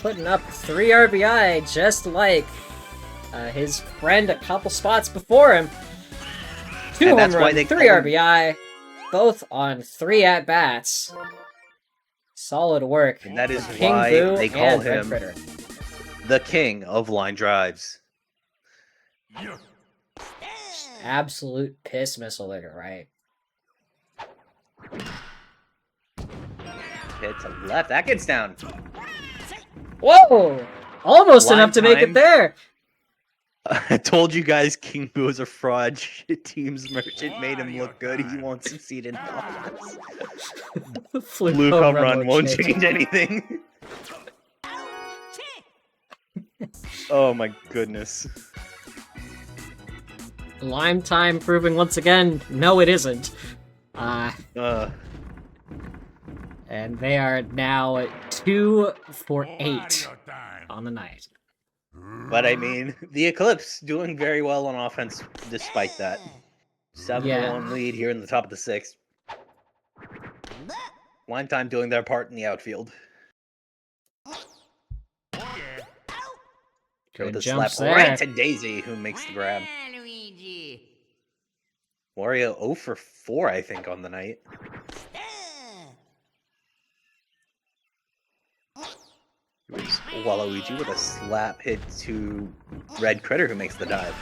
Putting up 3 RBI, just like his friend a couple spots before him. 2 home runs, 3 RBI, both on 3 at-bats. Solid work. And that is why they call him the king of line drives. Absolute piss missile there, right? Hit to left. That gets down. Whoa! Almost enough to make it there. I told you guys King Boo is a fraud. Team's merchant made him look good. He won't succeed in offense. Blue home run won't change anything. Oh my goodness. Lime time proving once again, no it isn't. And they are now at 2 for 8 on the night. But I mean, the Eclipse doing very well on offense despite that. 7-1 lead here in the top of the 6th. Lime time doing their part in the outfield. Go the slap right to Daisy, who makes the grab. Wario 0 for 4, I think, on the night. Here's Waluigi with a slap hit to Red Critter, who makes the dive.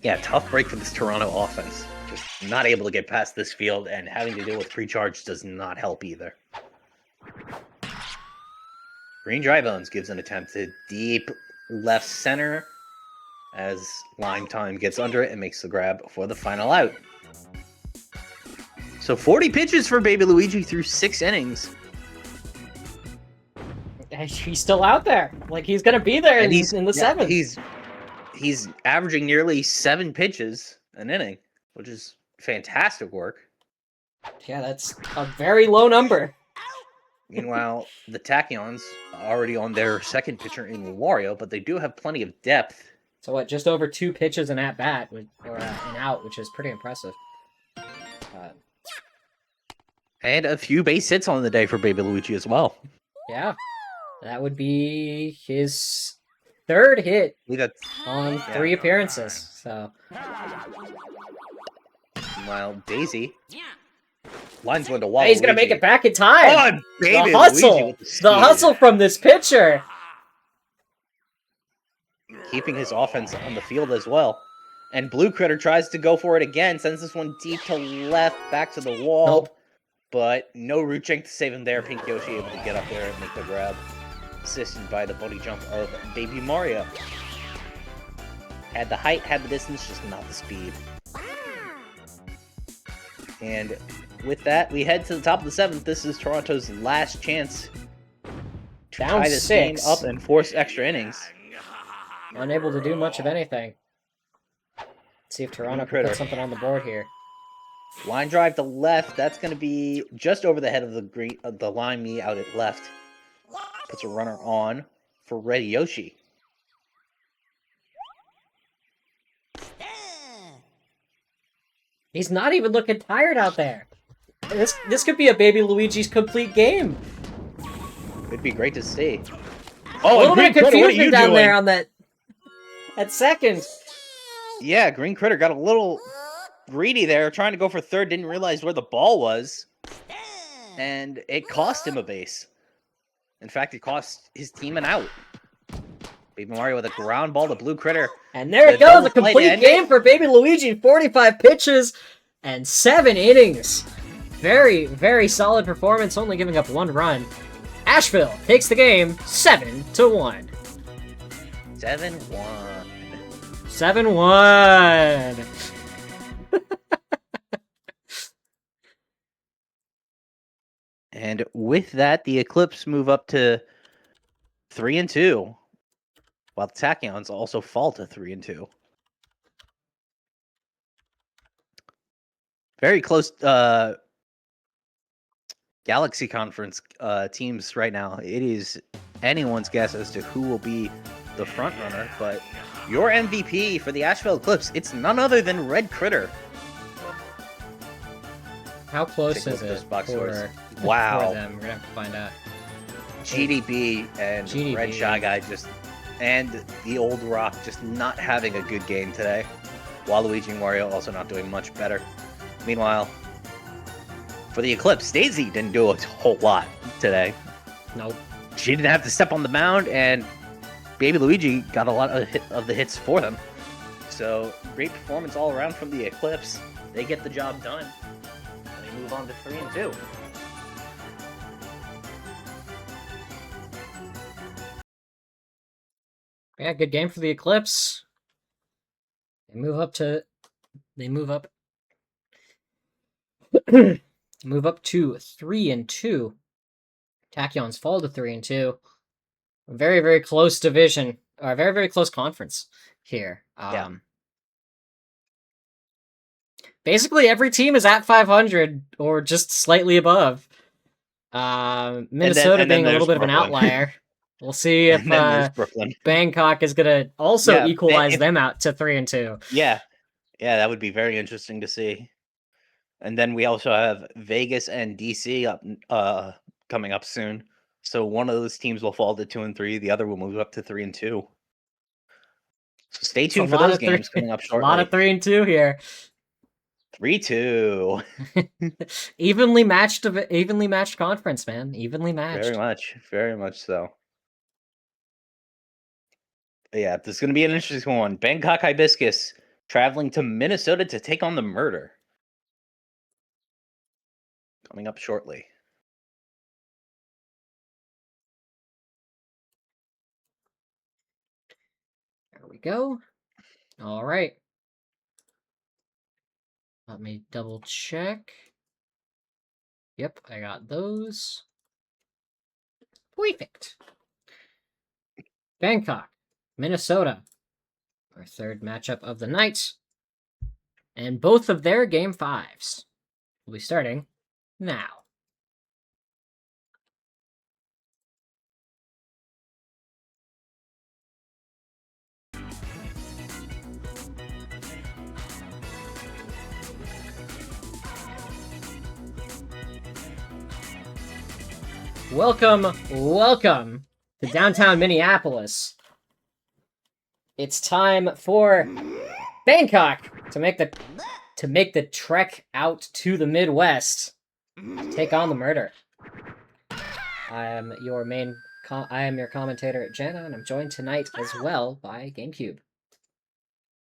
Yeah, tough break for this Toronto offense. Just not able to get past this field, and having to deal with pre-charge does not help either. Green Dry Bones gives an attempt to deep left center as Lime Time gets under it and makes the grab for the final out. So 40 pitches for Baby Luigi through 6 innings. He's still out there. Like, he's going to be there in the 7th. He's averaging nearly 7 pitches an inning, which is fantastic work. Yeah, that's a very low number. Meanwhile, the Tachyons are already on their second pitcher in Wario, but they do have plenty of depth. So what, just over 2 pitches an at-bat, or an out, which is pretty impressive. And a few base hits on the day for Baby Luigi as well. Yeah, that would be his 3rd hit on 3 appearances. So, meanwhile, Daisy lines one to Waluigi. He's gonna make it back in time. Oh, Baby the hustle, the hustle from this pitcher, keeping his offense on the field as well. And Blue Critter tries to go for it again, sends this one deep to left, back to the wall. Nope. But no root check to save him there. Pink Yoshi able to get up there and make the grab. Assisted by the bunny jump of Baby Mario. Had the height, had the distance, just not the speed. And with that, we head to the top of the 7th. This is Toronto's last chance to tie this game up and force extra innings. Unable to do much of anything. Let's see if Toronto can put something on the board here. Line drive to left. That's going to be just over the head of the line me out at left. Puts a runner on for Red Yoshi. He's not even looking tired out there. This could be a Baby Luigi's complete game. It'd be great to see. Oh, a little bit of confusion down there on that second. Yeah, Green Critter got a little greedy there, trying to go for third, didn't realize where the ball was. And it cost him a base. In fact, it cost his team an out. Baby Mario with a ground ball to Blue Critter. And there it goes, a complete game for Baby Luigi. 45 pitches and 7 innings. Very, very solid performance, only giving up 1 run. Asheville takes the game 7-1. 7-1. 7-1. And with that, the Eclipse move up to 3-2, while the Tachyons also fall to 3-2. Very close Galaxy Conference teams right now. It is anyone's guess as to who will be the front runner, but your MVP for the Asheville Eclipse, it's none other than Red Critter. How close is it for, wow. for them? We're gonna have to find out. GDB and GDB. Red Shy Guy and the Old Rock just not having a good game today. Waluigi and Wario also not doing much better. Meanwhile, for the Eclipse, Daisy didn't do a whole lot today. Nope. She didn't have to step on the mound, and Baby Luigi got a lot of the hits for them. So, great performance all around from the Eclipse. They get the job done. And they move on to 3-2. Yeah, good game for the Eclipse. They move up to 3-2. Tachyons fall to 3-2. Very, very close division, or very, very close conference here. Yeah. Basically, every team is at 500 or just slightly above. Minnesota being a little bit of an outlier. We'll see if Bangkok is going to also equalize them out to 3-2. Yeah, that would be very interesting to see. And then we also have Vegas and DC up coming up soon. So one of those teams will fall to 2-3. The other will move up to 3-2. So stay tuned for those games coming up shortly. A lot of 3-2 here. 3-2. evenly matched conference, man. Evenly matched. Very much so. Yeah, this is going to be an interesting one. Bangkok Hibiscus traveling to Minnesota to take on the Murder. Coming up shortly. There we go. All right. Let me double check. Yep, I got those. Perfect. Bangkok, Minnesota. Our third matchup of the night. And both of their game 5s will be starting now. Welcome to downtown Minneapolis. It's time for Bangkok to make the trek out to the Midwest to take on the Murder. I am your commentator at Jenna, and I'm joined tonight as well by GameCube.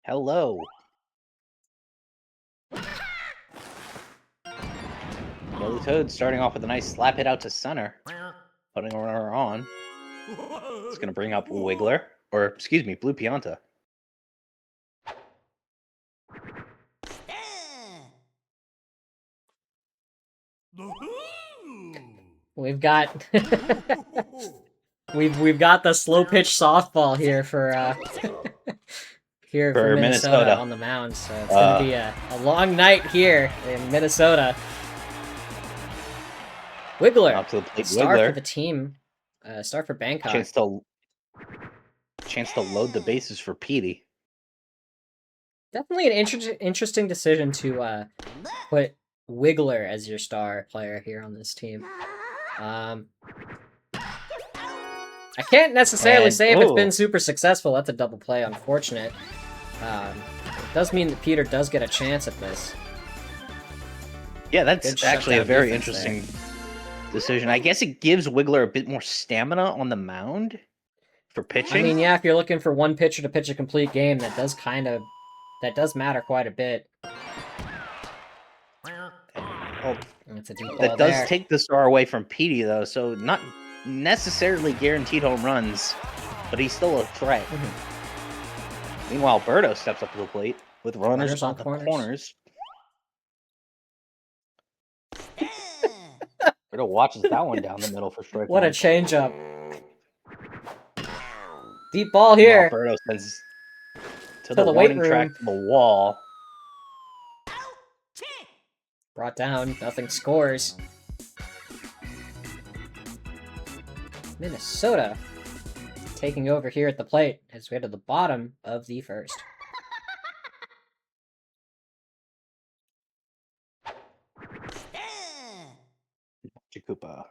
Hello. Billy Toad starting off with a nice slap hit out to center. Putting a runner on. It's going to bring up Wiggler. Or, excuse me, Blue Pianta. We've got we've got the slow pitch softball here for here for Minnesota on the mound, so it's going to be a long night here in Minnesota. Wiggler, up to the plate. Star Wiggler. for the team. Star for Bangkok. Chance to load the bases for Petey. Definitely an interesting decision to put Wiggler as your star player here on this team. I can't necessarily say if it's been super successful. That's a double play, unfortunate. It does mean that Peter does get a chance at this. Yeah, that's actually a very interesting decision. I guess it gives Wiggler a bit more stamina on the mound for pitching. I mean, yeah, if you're looking for one pitcher to pitch a complete game, that does matter quite a bit. That does take the star away from Petey, though, so not necessarily guaranteed home runs, but he's still a threat. Meanwhile, Berto steps up to the plate with runners on the corners. Berto watches that one down the middle for strike. What a changeup. Deep ball here. Berto sends to the warning track to the wall. Brought down, nothing scores. Minnesota taking over here at the plate as we head to the bottom of the first. Jakupa.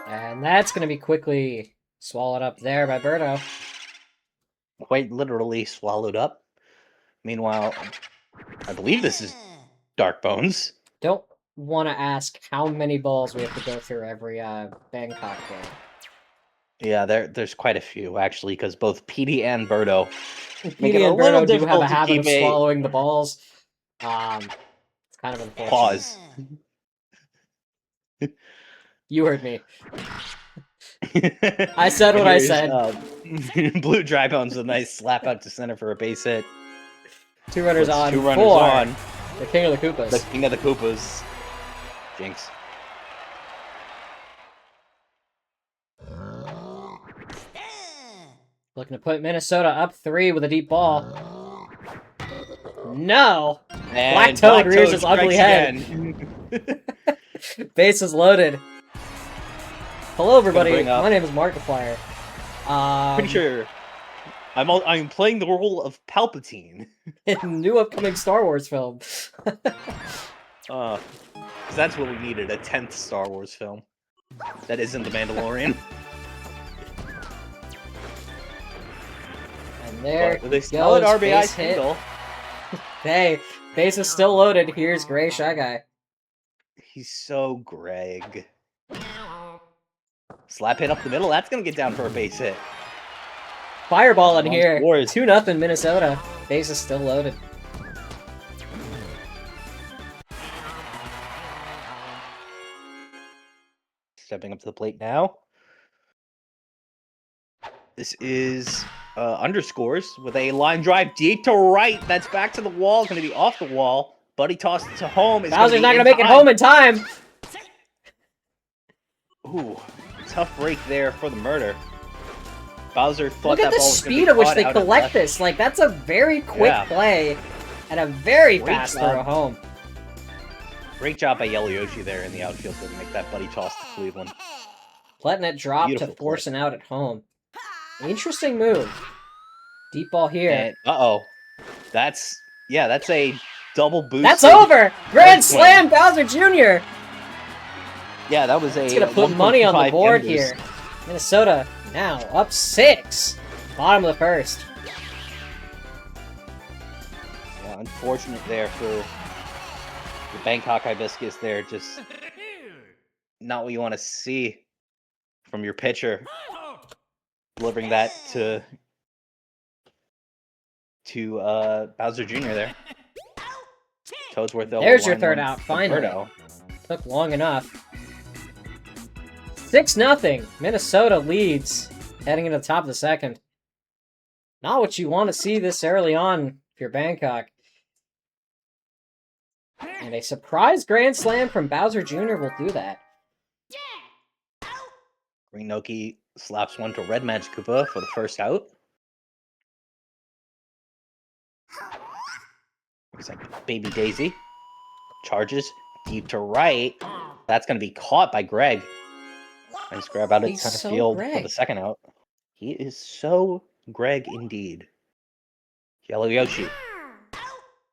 And that's going to be quickly swallowed up there by Berto. Quite literally swallowed up. Meanwhile, I believe this is Dark Bones. Don't want to ask how many balls we have to go through every Bangkok game. Yeah, there's quite a few, actually, because both Petey and Berto do have a habit of swallowing the balls. It's kind of unfortunate. Pause. You heard me. I said what I said. Blue Dry Bones with a nice slap out to center for a base hit. Two runners on. The king of the Koopas. The king of the Koopas. Jinx. Looking to put Minnesota up 3 with a deep ball. No! And Black Toad rears his ugly head. Base is loaded. Hello, everybody. My name is Markiplier. Pretty sure I'm playing the role of Palpatine in new upcoming Star Wars film. Because that's what we needed, a 10th Star Wars film that isn't The Mandalorian. And there with a solid RBI single. Hey, base is still loaded. Here's Gray Shy Guy. He's so Greg. Slap hit up the middle. That's going to get down for a base hit. Fireball in here. 2-0 Minnesota. Base is still loaded. Stepping up to the plate now. This is underscores with a line drive deep to right. That's back to the wall. Going to be off the wall. Buddy tossed it to home. Bowser's not going to make it home in time. Ooh, tough break there for the murder. Bowser thought Look at the speed at which they collect this. Like, that's a very quick play and a very fast throw home. Great job by Yellow Yoshi there in the outfield to make that buddy toss to Cleveland. Letting it drop to force an out at home. Interesting move. Deep ball here. And, that's a double boost. That's over! Grand Slam, Bowser Jr.! Yeah, that was It's gonna put money on the board here. Minnesota now up 6. Bottom of the first. Yeah, unfortunate there for the Bangkok Hibiscus there. Just not what you want to see from your pitcher. Delivering that to Bowser Jr. there. Toadsworth. There's your third out, finally. Took long enough. 6-0. Minnesota leads heading into the top of the second. Not what you want to see this early on if you're Bangkok. And a surprise grand slam from Bowser Jr. will do that. Green Noki slaps one to Red Magic Koopa for the first out. Looks like Baby Daisy charges deep to right. That's going to be caught by Greg. Nice grab out of center field for the second out. He is so Greg indeed. Yellow Yoshi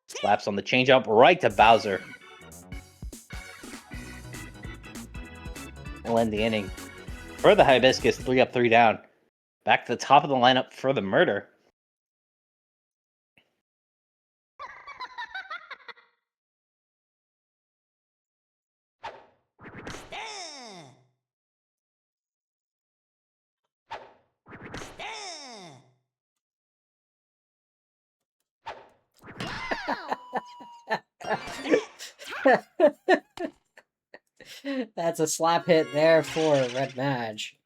slaps on the changeup right to Bowser. We'll end the inning. For the Hibiscus, 3 up, 3 down. Back to the top of the lineup for the Murder. That's a slap hit there for Red Madge.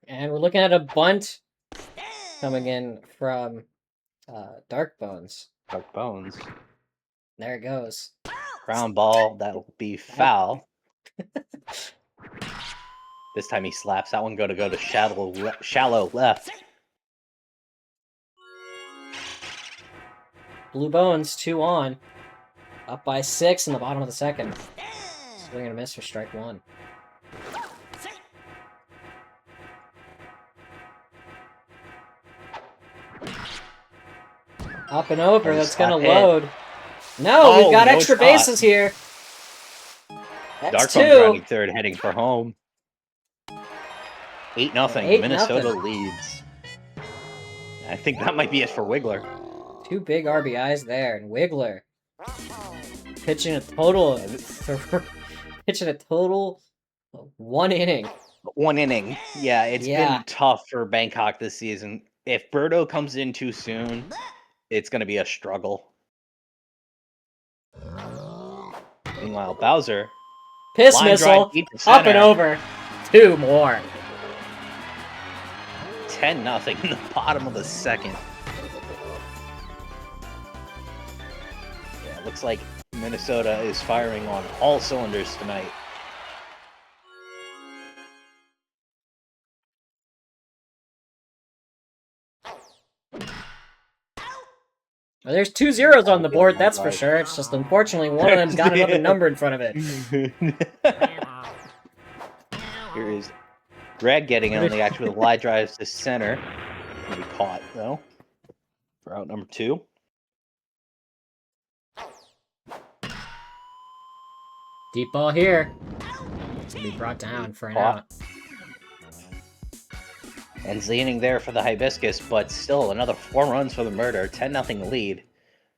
And we're looking at a bunt coming in from Dark Bones. Dark Bones. There it goes. Ground ball, that'll be foul. This time he slaps. That one go to shallow left. Blue Bones, 2 on. Up by 6 in the bottom of the second. Swing and a miss for strike 1. Up and over, that's going to load. No, we've got extra bases here. That's Dark Bones rounding third, heading for home. 8-0. Minnesota leads. I think that might be it for Wiggler. 2 big RBIs there, and Wiggler pitching a total of 1 inning. 1 inning. Yeah, it's been tough for Bangkok this season. If Birdo comes in too soon, it's going to be a struggle. Meanwhile, Bowser. Piss missile. Up and over. 2 more. 10-0 in the bottom of the second. Yeah, looks like Minnesota is firing on all cylinders tonight. Well, there's 2 zeros on the board, that's for sure. It's just unfortunately one of them's got another number in front of it. Here is Greg getting on the action with a line drive to center. Gonna be caught though. For out number 2. Deep ball here. It's gonna be brought down for an out. Ends the inning there for the Hibiscus, but still another 4 runs for the Murder. 10-0 lead.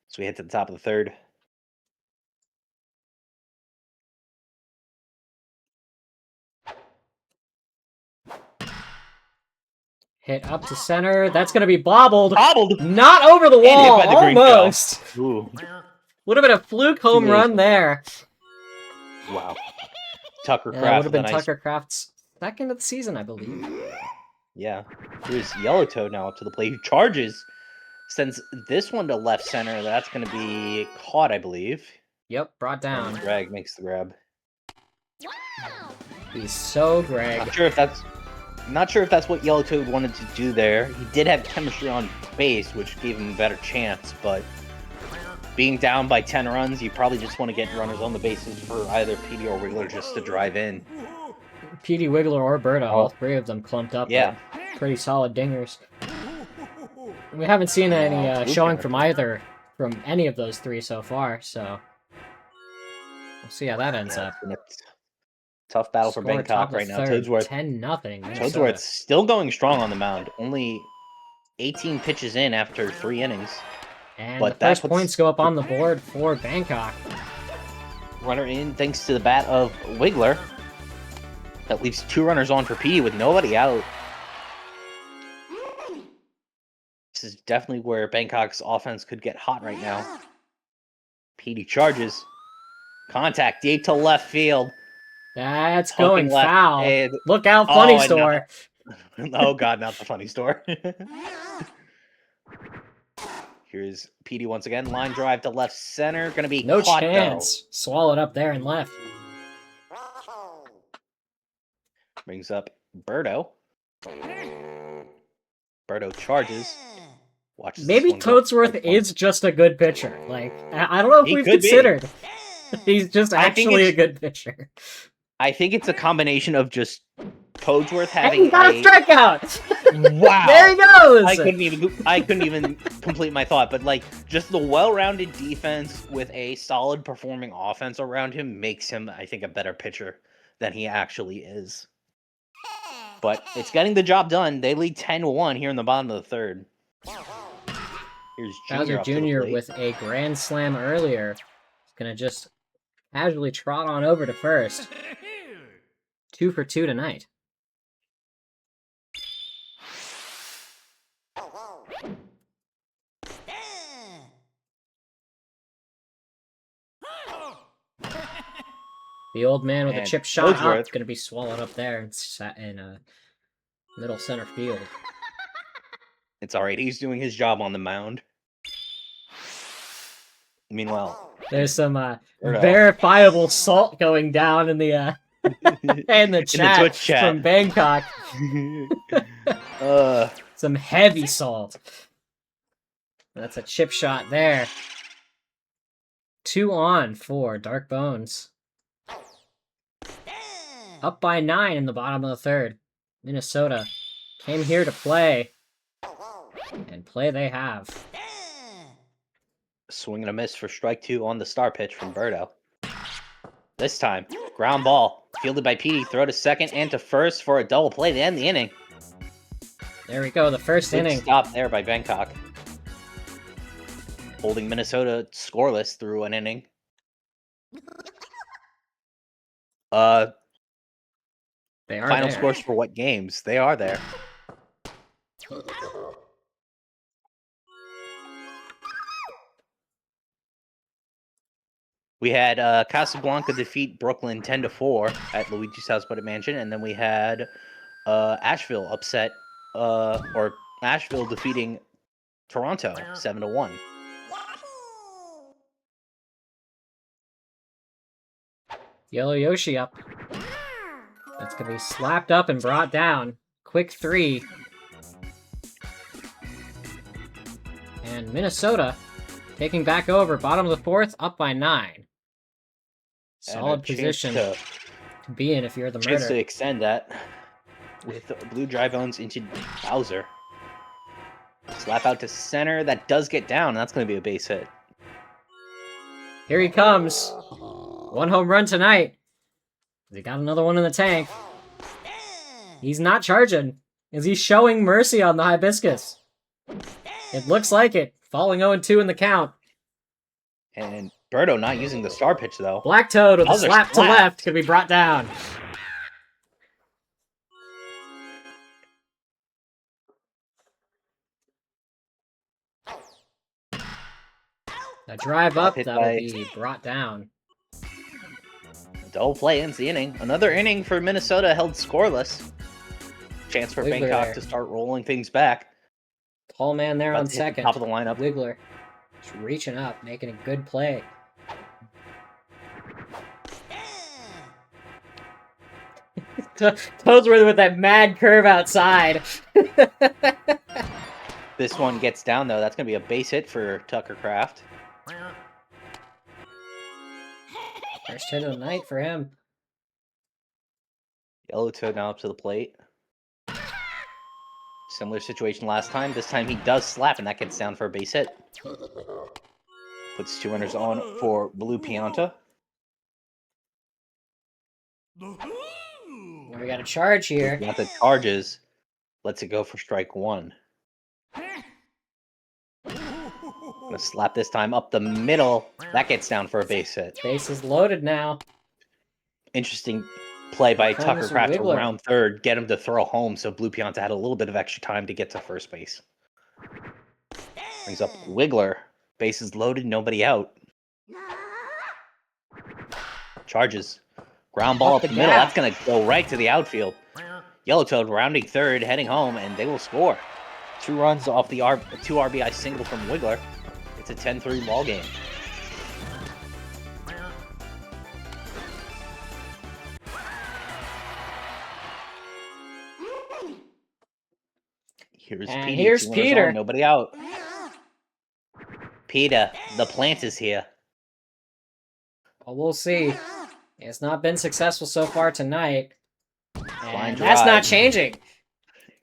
So we hit to the top of the third. Hit up to center. That's going to be bobbled. Bobbled! Not over the wall. The almost. Would have been a fluke home run there. Wow. Tucker Craft. That would have been Tucker Craft's second of the season, I believe. Yeah. Here's Yellowtoad now up to the plate. He charges. Sends this one to left center. That's going to be caught, I believe. Yep, brought down. And Greg makes the grab. He's so Greg. Not sure if that's what Yellowtoad wanted to do there. He did have chemistry on base, which gave him a better chance, but being down by 10 runs, you probably just want to get runners on the bases for either PD or Wiggler just to drive in. PD, Wiggler, or Birdo, all 3 of them clumped up. Yeah. Pretty solid dingers. We haven't seen any showing from any of those 3 so far, so we'll see how that ends up. Tough battle for Bangkok right now. Toadsworth 10-0. Toadsworth's still going strong on the mound. Only 18 pitches in after 3 innings. And the first points go up on the board for Bangkok. Runner in thanks to the bat of Wiggler. That leaves 2 runners on for P with nobody out. This is definitely where Bangkok's offense could get hot right now. PD charges. Contact deep to left field. That's going foul. Look out, funny store. Oh, God, not the funny store. Here's PD once again. Line drive to left center. Going to be no caught, chance. Though. Swallowed up there and left. Brings up Birdo. Birdo charges. Watches maybe Toadsworth is just a good pitcher. Like, I don't know if we've considered. He's just actually a good pitcher. I think it's a combination of just Toadsworth having he got a strikeout! Wow. There he goes! I couldn't even complete my thought, but like just the well-rounded defense with a solid performing offense around him makes him, I think, a better pitcher than he actually is. But it's getting the job done. They lead 10-1 here in the bottom of the third. Here's Bowser Jr. with a grand slam earlier. He's gonna just casually trot on over to first. 2 for 2 tonight. The old man with a chip shot up, going to be swallowed up there and sat in middle center field. It's all right. He's doing his job on the mound. Meanwhile, there's some verifiable salt going down in the in the chat from Bangkok. Some heavy salt. That's a chip shot there. 2 on for Dark Bones. Up by 9 in the bottom of the third. Minnesota came here to play. And play they have. Swing and a miss for strike 2 on the star pitch from Birdo. This time, ground ball. Fielded by Petey. Throw to second and to first for a double play to end the inning. There we go, the first inning. Stop there by Bangkok. Holding Minnesota scoreless through an inning. They are final there. scores for what games? They are there. We had Casablanca defeat Brooklyn 10-4 at Luigi's House Budget Mansion, and then we had Asheville upset, or Asheville defeating Toronto 7-1. Yellow Yoshi up. That's going to be slapped up and brought down. Quick 3. And Minnesota taking back over. Bottom of the 4th, up by 9. Solid position to be in if you're the murder. Chance to extend that with Blue Dry Bones into Bowser. Slap out to center. That does get down. That's going to be a base hit. Here he comes. 1 home run tonight. They got another one in the tank. He's not charging. Is he showing mercy on the Hibiscus? It looks like it. Falling 0-2 in the count. And Birdo not using the star pitch, though. Black Toad with a slap to left could be brought down. A drive up, that will be brought down. Double play ends the inning. Another inning for Minnesota held scoreless. Chance for Bangkok to start rolling things back. Tall man there on second. Top of the lineup. Wiggler just reaching up, making a good play. Toadsworth with that mad curve outside. This one gets down, though. That's going to be a base hit for Tucker Kraft. First hit of the night for him. Yellow Toad now up to the plate. Similar situation last time. This time he does slap, and that gets down for a base hit. Puts 2 runners on for Blue Pianta. We got a charge here. Pianta charges. Lets it go for strike 1. Gonna slap this time up the middle. That gets down for a base hit. Base is loaded now. Interesting play by Tucker Kraft around third. Get him to throw home, so Blue Pianta had a little bit of extra time to get to first base. Brings up Wiggler. Base is loaded, nobody out. Charges. Ground ball up the middle. That's going to go right to the outfield. Yellow Toad rounding third, heading home, and they will score. 2 runs off the 2 RBI single from Wiggler. It's a 10-3 ball game. Here's and Petey. here's Peter. On, nobody out. Peter, the plant is here. Well, we'll see. It's not been successful so far tonight. And that's not changing.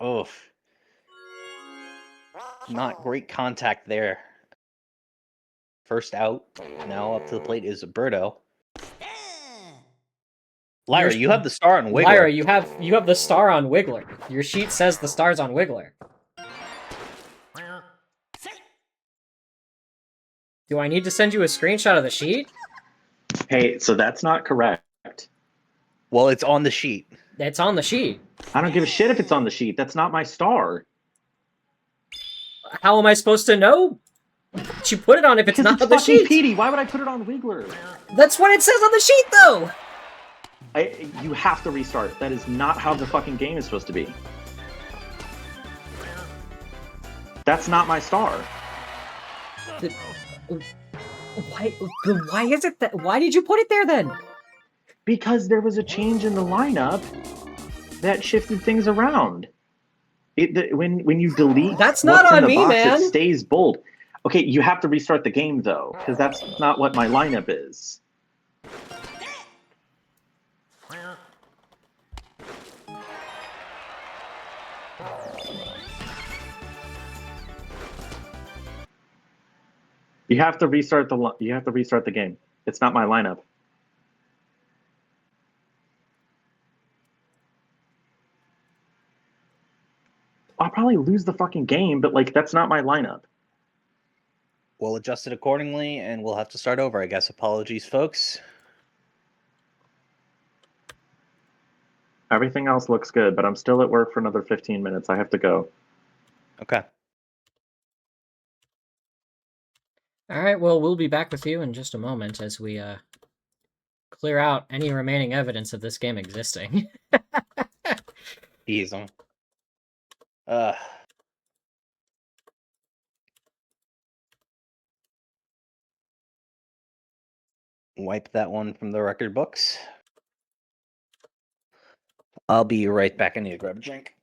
Oof. Not great contact there. First out. Now up to the plate is Birdo. Lyra, you have the star on Wiggler. Lyra, you have the star on Wiggler. Your sheet says the star's on Wiggler. Do I need to send you a screenshot of the sheet? Hey, so that's not correct. Well, it's on the sheet. It's on the sheet. I don't give a shit if it's on the sheet. That's not my star. How am I supposed to know that you put it on if it's not on the sheet? Petey. Why would I put it on Wiggler? That's what it says on the sheet, though! You have to restart. That is not how the fucking game is supposed to be. That's not my star. Why is it that? Why did you put it there then? Because there was a change in the lineup that shifted things around. When you delete, that's not on me, box, man. It stays bold. Okay, you have to restart the game though, because that's not what my lineup is. You have to restart the game. It's not my lineup. I'll probably lose the fucking game, but like that's not my lineup. We'll adjust it accordingly, and we'll have to start over, I guess. Apologies, folks. Everything else looks good, but I'm still at work for another 15 minutes. I have to go. Okay. All right, well, we'll be back with you in just a moment as we clear out any remaining evidence of this game existing. Easy. Wipe that one from the record books. I'll be right back. I need to grab a drink.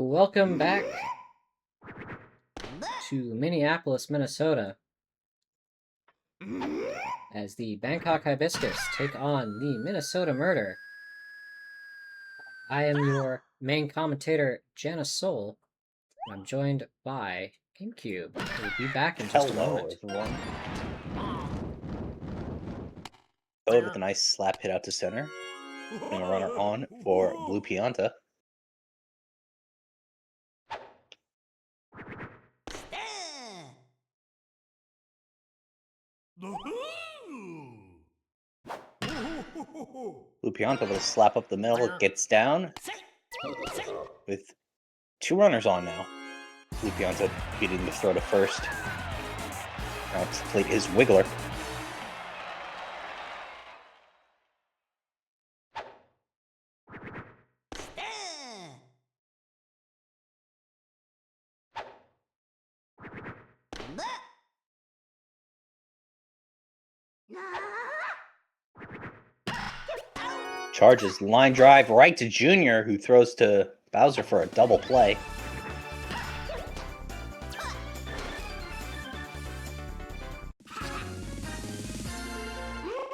Welcome back to Minneapolis, Minnesota, as the Bangkok Hibiscus take on the Minnesota Murder. I am your main commentator, Janice Soul, and I'm joined by GameCube. We'll be back in just a moment. Everyone. Code with a nice slap hit out to center. And a runner on for Blue Pianta. Blue Pianta with a slap up the middle, gets down with two runners on now. Blue Pianta beating the throw to first. Now to plate is Wiggler. Charges, line drive right to Junior, who throws to Bowser for a double play.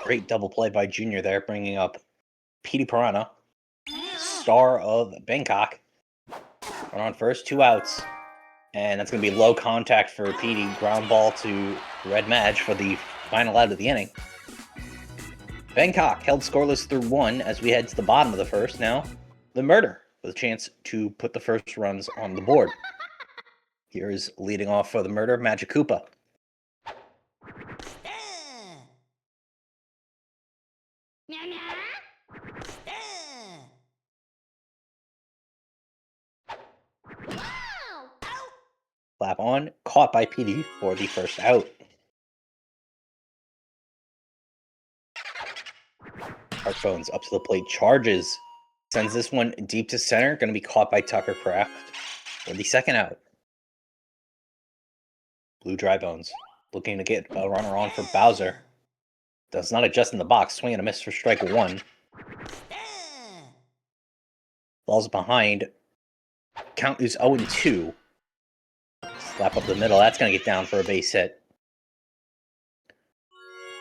Great double play by Junior there, bringing up Petey Piranha, star of Bangkok. Run on first, 2 outs. And that's going to be low contact for Petey. Ground ball to Red Madge for the final out of the inning. Bangkok held scoreless through 1 as we head to the bottom of the first. Now, the Murder with a chance to put the first runs on the board. Here is leading off for the Murder, Magic Koopa. Slap on, caught by Petey for the first out. Heartphones up to the plate, charges. Sends this one deep to center, going to be caught by Tucker Craft for the second out. Blue Dry Bones looking to get a runner on for Bowser. Does not adjust in the box, swing and a miss for strike 1. Balls behind. Count is 0-2. Slap up the middle. That's going to get down for a base hit.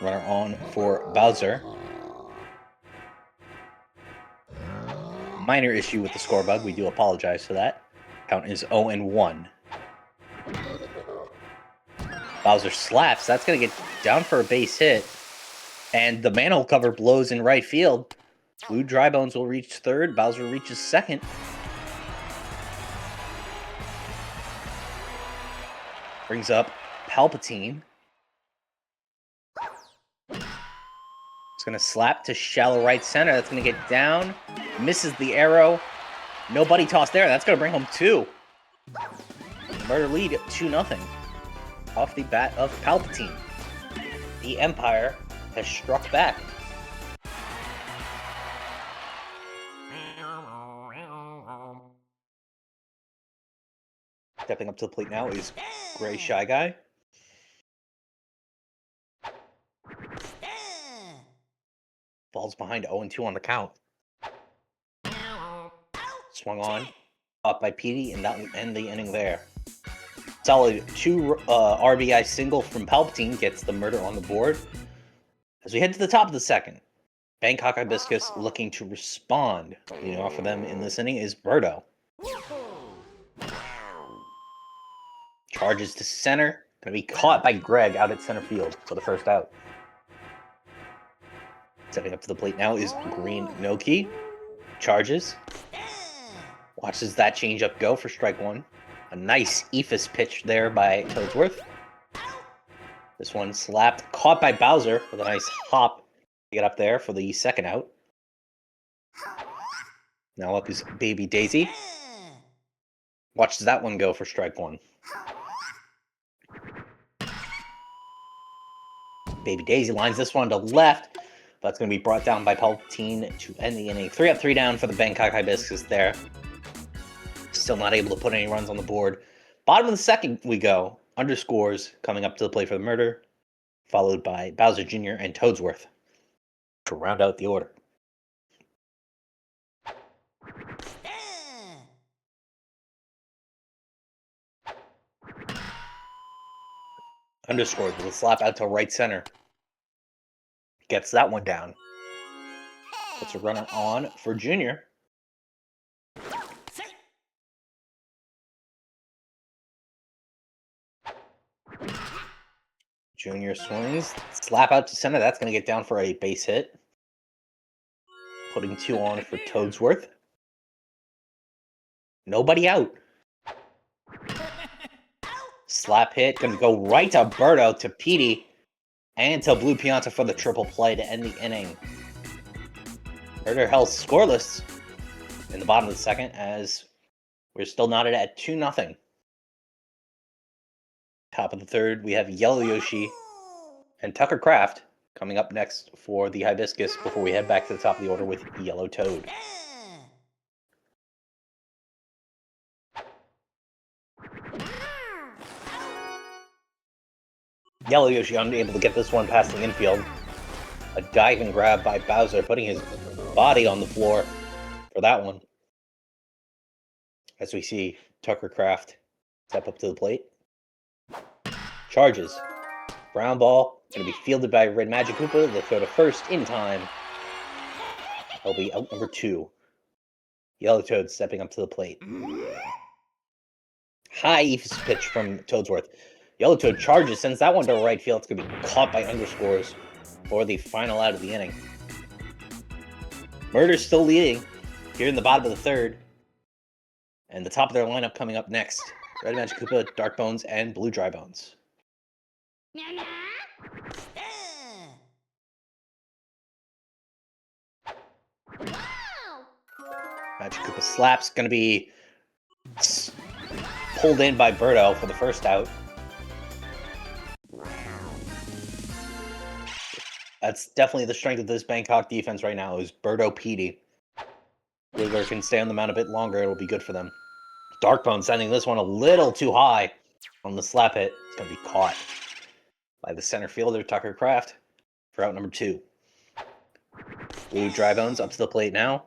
Runner on for Bowser. Minor issue with the score bug. We do apologize for that. Count is 0-1. Bowser slaps. That's going to get down for a base hit. And the manhole cover blows in right field. Blue Dry Bones will reach third. Bowser reaches second. Brings up Palpatine. It's going to slap to shallow right center. That's going to get down. Misses the arrow. Nobody tossed there. That's going to bring home 2. Murder lead 2-0. Off the bat of Palpatine. The Empire has struck back. Stepping up to the plate now is Gray Shy Guy. Falls behind 0-2 on the count. Swung on. Up by Petey, and that will end the inning there. Solid 2 RBI single from Palpatine gets the Murder on the board. As we head to the top of the second, Bangkok Hibiscus looking to respond. Leading off for them in this inning is Birdo. Charges to center. Going to be caught by Greg out at center field for the first out. Stepping up to the plate now is Green Noki. Charges. Watches that changeup go for strike 1. A nice eephus pitch there by Toadsworth. This one slapped, caught by Bowser with a nice hop to get up there for the second out. Now up is Baby Daisy. Watches that one go for strike 1. Baby Daisy lines this one to left. That's going to be brought down by Palpatine to end the inning. 3 up, 3 down for the Bangkok Hibiscus there. Still not able to put any runs on the board. Bottom of the second we go. Underscores coming up to the plate for the Murder. Followed by Bowser Jr. and Toadsworth to round out the order. Underscores with a slap out to right center. Gets that one down. Puts a runner on for Junior. Junior swings. Slap out to center. That's going to get down for a base hit. Putting 2 on for Toadsworth. Nobody out. Slap hit. Going to go right to Birdo, to Petey, and to Blue Pianta for the triple play to end the inning. Murder held scoreless in the bottom of the second as we're still knotted at 2-0. Top of the third, we have Yellow Yoshi and Tucker Craft coming up next for the Hibiscus before we head back to the top of the order with Yellow Toad. Yellow Yoshi unable to get this one past the infield. A diving grab by Bowser, putting his body on the floor for that one. As we see Tucker Kraft step up to the plate. Charges. Ground ball. Going to be fielded by Red Magic Koopa. They'll throw to first in time. He'll be out number 2. Yellow Toad stepping up to the plate. High Eephus pitch from Toadsworth. Yellow Toad charges, sends that one to right field. It's going to be caught by underscores for the final out of the inning. Murder's still leading here in the bottom of the third. And the top of their lineup coming up next. Red Magic Koopa, Dark Bones, and Blue Dry Bones. Magic Koopa slaps, going to be pulled in by Birdo for the first out. That's definitely the strength of this Bangkok defense right now, is Birdo Petey. Wiggler can stay on the mound a bit longer, it'll be good for them. Darkbone sending this one a little too high on the slap hit. It's going to be caught by the center fielder, Tucker Kraft, for out number 2. Blue Dry Bones up to the plate now.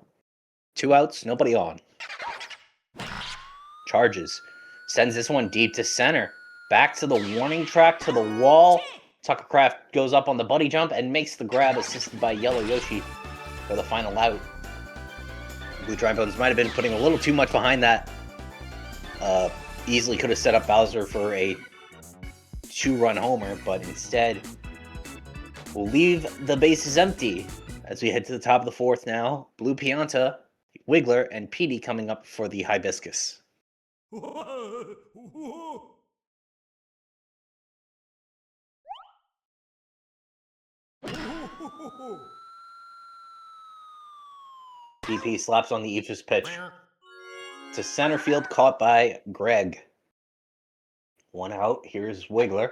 2 outs, nobody on. Charges. Sends this one deep to center. Back to the warning track, to the wall. Tucker Kraft goes up on the buddy jump and makes the grab, assisted by Yellow Yoshi for the final out. Blue Dry Bones might have been putting a little too much behind that. Easily could have set up Bowser for a 2-run homer, but instead we'll leave the bases empty as we head to the top of the 4th now. Blue Pianta, Wiggler, and Petey coming up for the Hibiscus. BP slaps on the Eephus pitch. To center field, caught by Greg. 1 out. Here's Wiggler.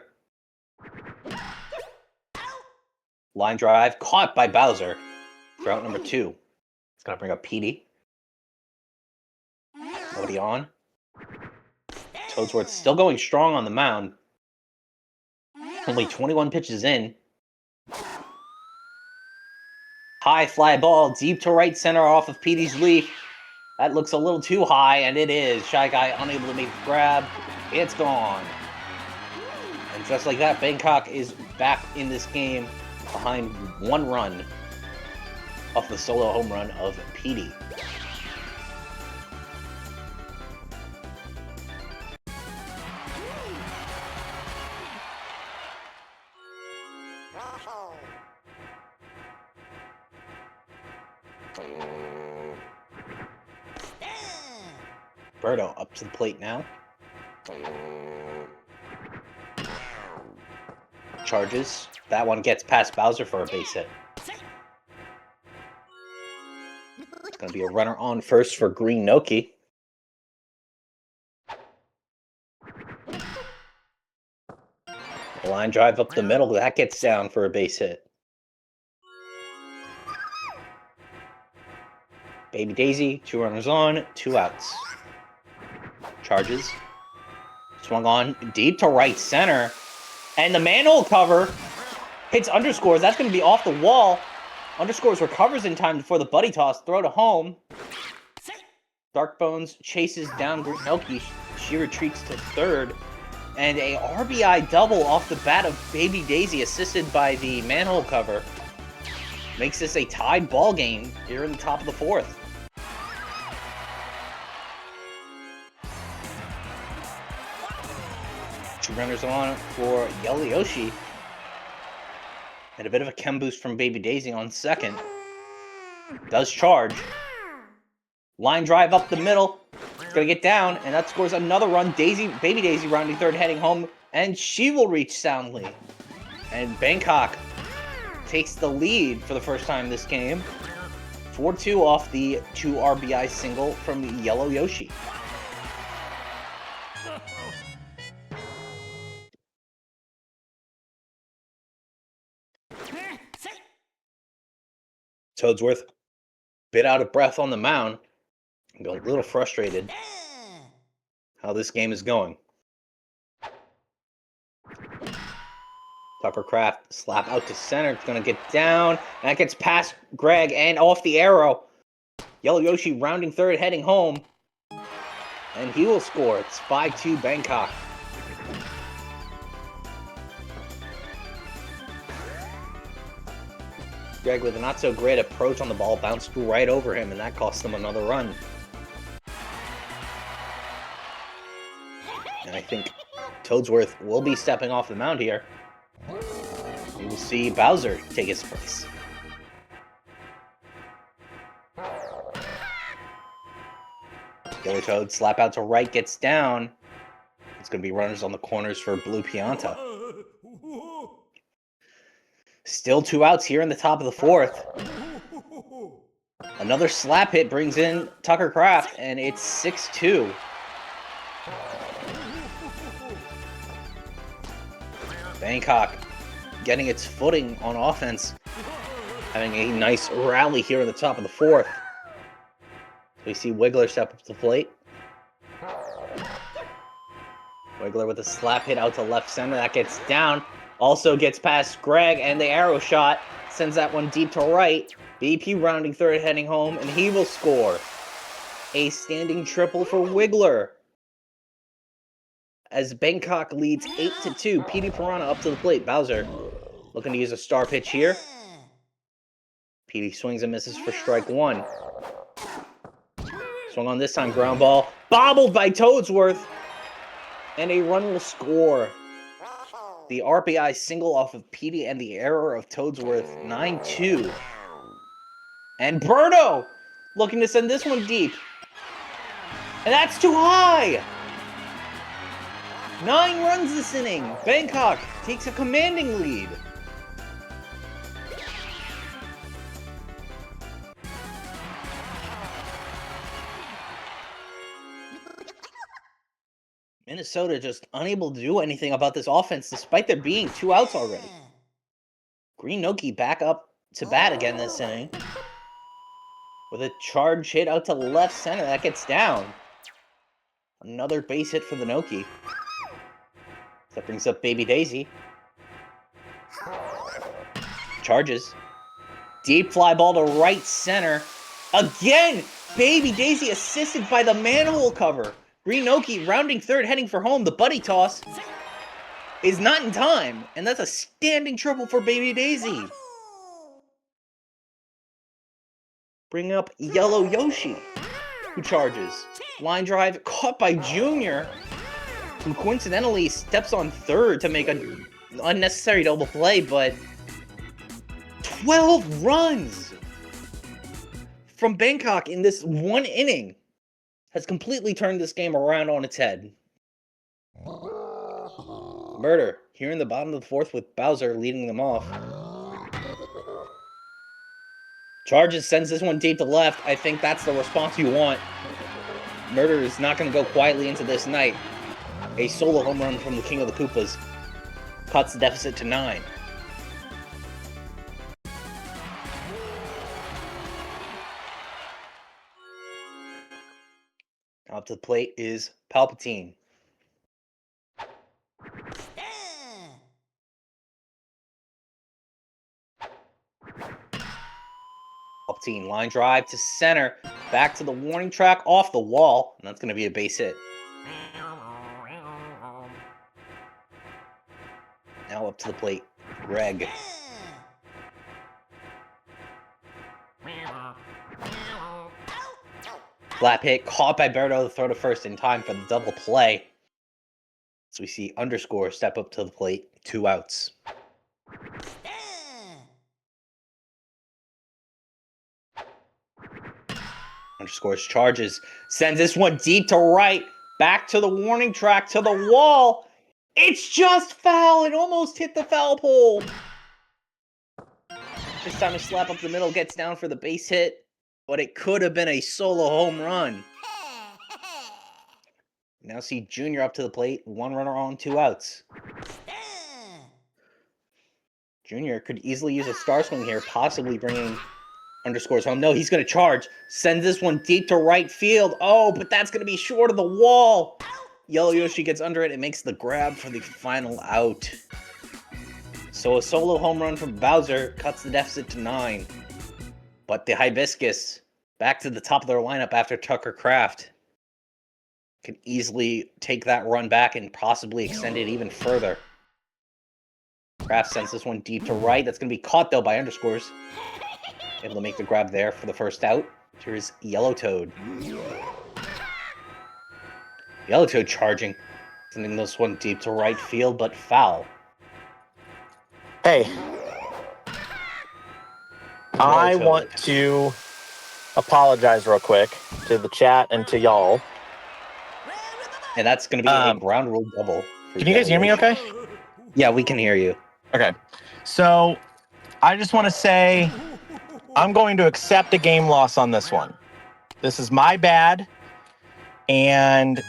Line drive, caught by Bowser for out number 2. It's going to bring up Petey. Nobody on. Toadsworth still going strong on the mound. Only 21 pitches in. High fly ball, deep to right center off of Petey's leaf. That looks a little too high, and it is. Shy Guy unable to make the grab. It's gone. And just like that, Bangkok is back in this game behind 1 run off the solo home run of Petey. Birdo up to the plate now. Charges. That one gets past Bowser for a base hit. It's going to be a runner on first for Green Noki. Line drive up the middle. That gets down for a base hit. Baby Daisy, 2 runners on, 2 outs. Charges. Swung on deep to right center. And the manhole cover hits underscores. That's going to be off the wall. Underscores recovers in time for the buddy toss. Throw to home. Dark Bones chases down Green Noki. She retreats to third. And a RBI double off the bat of Baby Daisy, assisted by the manhole cover, makes this a tied ball game here in the top of the 4th. Two runners on for Yellow Yoshi. And a bit of a chem boost from Baby Daisy on second. Does charge. Line drive up the middle. It's going to get down, and that scores another run. Baby Daisy rounding third, heading home, and she will reach soundly. And Bangkok takes the lead for the first time this game. 4-2 off the 2 RBI single from Yellow Yoshi. Toadsworth, bit out of breath on the mound, a little frustrated how this game is going. Tucker Craft slap out to center. It's going to get down. That gets past Greg and off the arrow. Yellow Yoshi rounding third, heading home. And he will score. It's 5-2 Bangkok. Greg with a not-so-great approach on the ball bounced right over him, and that cost him another run. And I think Toadsworth will be stepping off the mound here. We will see Bowser take his place. Yellow Toad slap out to right, gets down. It's going to be runners on the corners for Blue Pianta. Still 2 outs here in the top of the fourth. Another slap hit brings in Tucker Craft, and it's 6-2. Bangkok getting its footing on offense, having a nice rally here in the top of the fourth. We see Wiggler step up to the plate. Wiggler with a slap hit out to left center. That gets down. Also gets past Greg, and the arrow shot sends that one deep to right. BP rounding third, heading home, and he will score. A standing triple for Wiggler. As Bangkok leads 8-2. PD Piranha up to the plate. Bowser looking to use a star pitch here. PD swings and misses for strike one. Swung on this time, ground ball. Bobbled by Toadsworth. And a run will score. The RBI single off of PD and the error of Toadsworth, 9-2. And Berto looking to send this one deep. And that's too high! 9 runs this inning. Bangkok takes a commanding lead. Minnesota just unable to do anything about this offense despite there being 2 outs already. Green Noki back up to bat again this inning. With a charge hit out to left center. That gets down. Another base hit for the Noki. That brings up Baby Daisy. Charges. Deep fly ball to right center. Again! Baby Daisy assisted by the manhole cover. Green Noki rounding third, heading for home. The buddy toss is not in time. And that's a standing triple for Baby Daisy. Bring up Yellow Yoshi, who charges. Line drive caught by Junior, who coincidentally steps on third to make an unnecessary double play, but 12 runs from Bangkok in this one inning has completely turned this game around on its head. Murder here in the bottom of the fourth with Bowser leading them off. Charges sends this one deep to left. I think that's the response you want. Murder is not going to go quietly into this night. A solo home run from the King of the Koopas cuts the deficit to 9. Up to the plate is Palpatine. Palpatine line drive to center. Back to the warning track, off the wall. And that's going to be a base hit. Now up to the plate, Greg. Slap hit, caught by Berto, the throw to first in time for the double play. So we see Underscore step up to the plate, 2 outs. Underscore's charges, sends this one deep to right, back to the warning track, to the wall. It's just foul. It almost hit the foul pole. This time a slap up the middle gets down for the base hit, but it could have been a solo home run. Now see Junior up to the plate, 1 runner on, 2 outs. Junior could easily use a star swing here, possibly bringing Underscores home. No, he's going to charge. Sends this one deep to right field. Oh, but that's going to be short of the wall. Yellow Yoshi gets under it and makes the grab for the final out. So a solo home run from Bowser cuts the deficit to 9. But the Hibiscus, back to the top of their lineup after Tucker Kraft, can easily take that run back and possibly extend it even further. Kraft sends this one deep to right. That's going to be caught, though, by Underscores. Able to make the grab there for the first out. Here's Yellow Toad. Yellow Toad charging. Sending this one deep to right field, but foul. Hey. I want to apologize real quick to the chat and to y'all. And that's going to be a ground rule double. Can you guys hear me okay? Yeah, we can hear you. Okay. So, I just want to say I'm going to accept a game loss on this one. This is my bad. And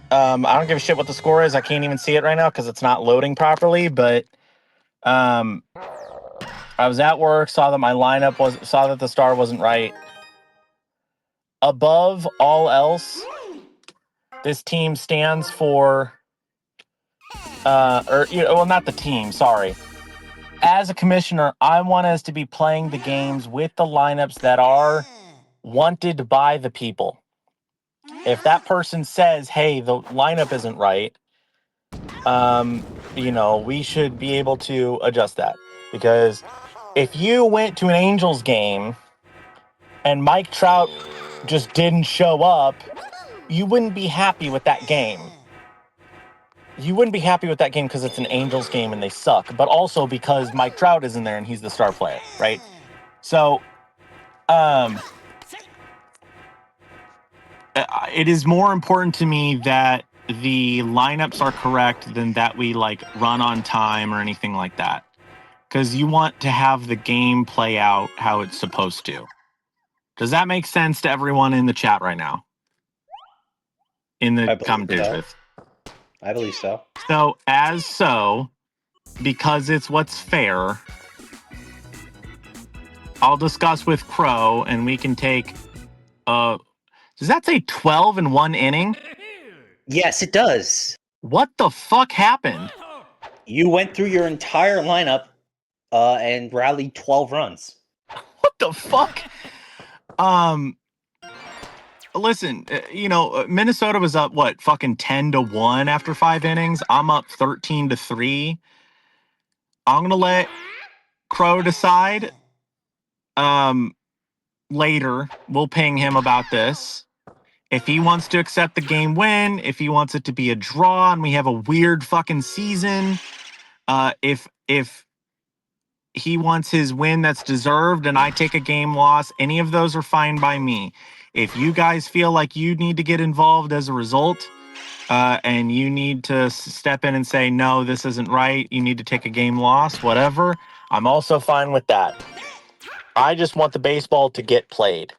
I don't give a shit what the score is. I can't even see it right now because it's not loading properly. But I was at work, saw that my lineup saw that the star wasn't right. Above all else, this team stands for, not the team, sorry. As a commissioner, I want us to be playing the games with the lineups that are wanted by the people. If that person says, hey, the lineup isn't right, we should be able to adjust that. Because if you went to an Angels game and Mike Trout just didn't show up, you wouldn't be happy with that game. You wouldn't be happy with that game because it's an Angels game and they suck, but also because Mike Trout is in there and he's the star player, right? So, it is more important to me that the lineups are correct than that we run on time or anything like that. Because you want to have the game play out how it's supposed to. Does that make sense to everyone in the chat right now? In the commentators with? I believe so. So, because it's what's fair, I'll discuss with Crow and we can take... does that say 12 in one inning? Yes, it does. What the fuck happened? You went through your entire lineup and rallied 12 runs. What the fuck? Listen, Minnesota was up, fucking 10-1 after 5 innings. I'm up 13-3. I'm going to let Crow decide. Later, we'll ping him about this. If he wants to accept the game win, if he wants it to be a draw and we have a weird fucking season, if he wants his win that's deserved and I take a game loss, any of those are fine by me. If you guys feel like you need to get involved as a result, and you need to step in and say, no, this isn't right, you need to take a game loss, whatever, I'm also fine with that. I just want the baseball to get played.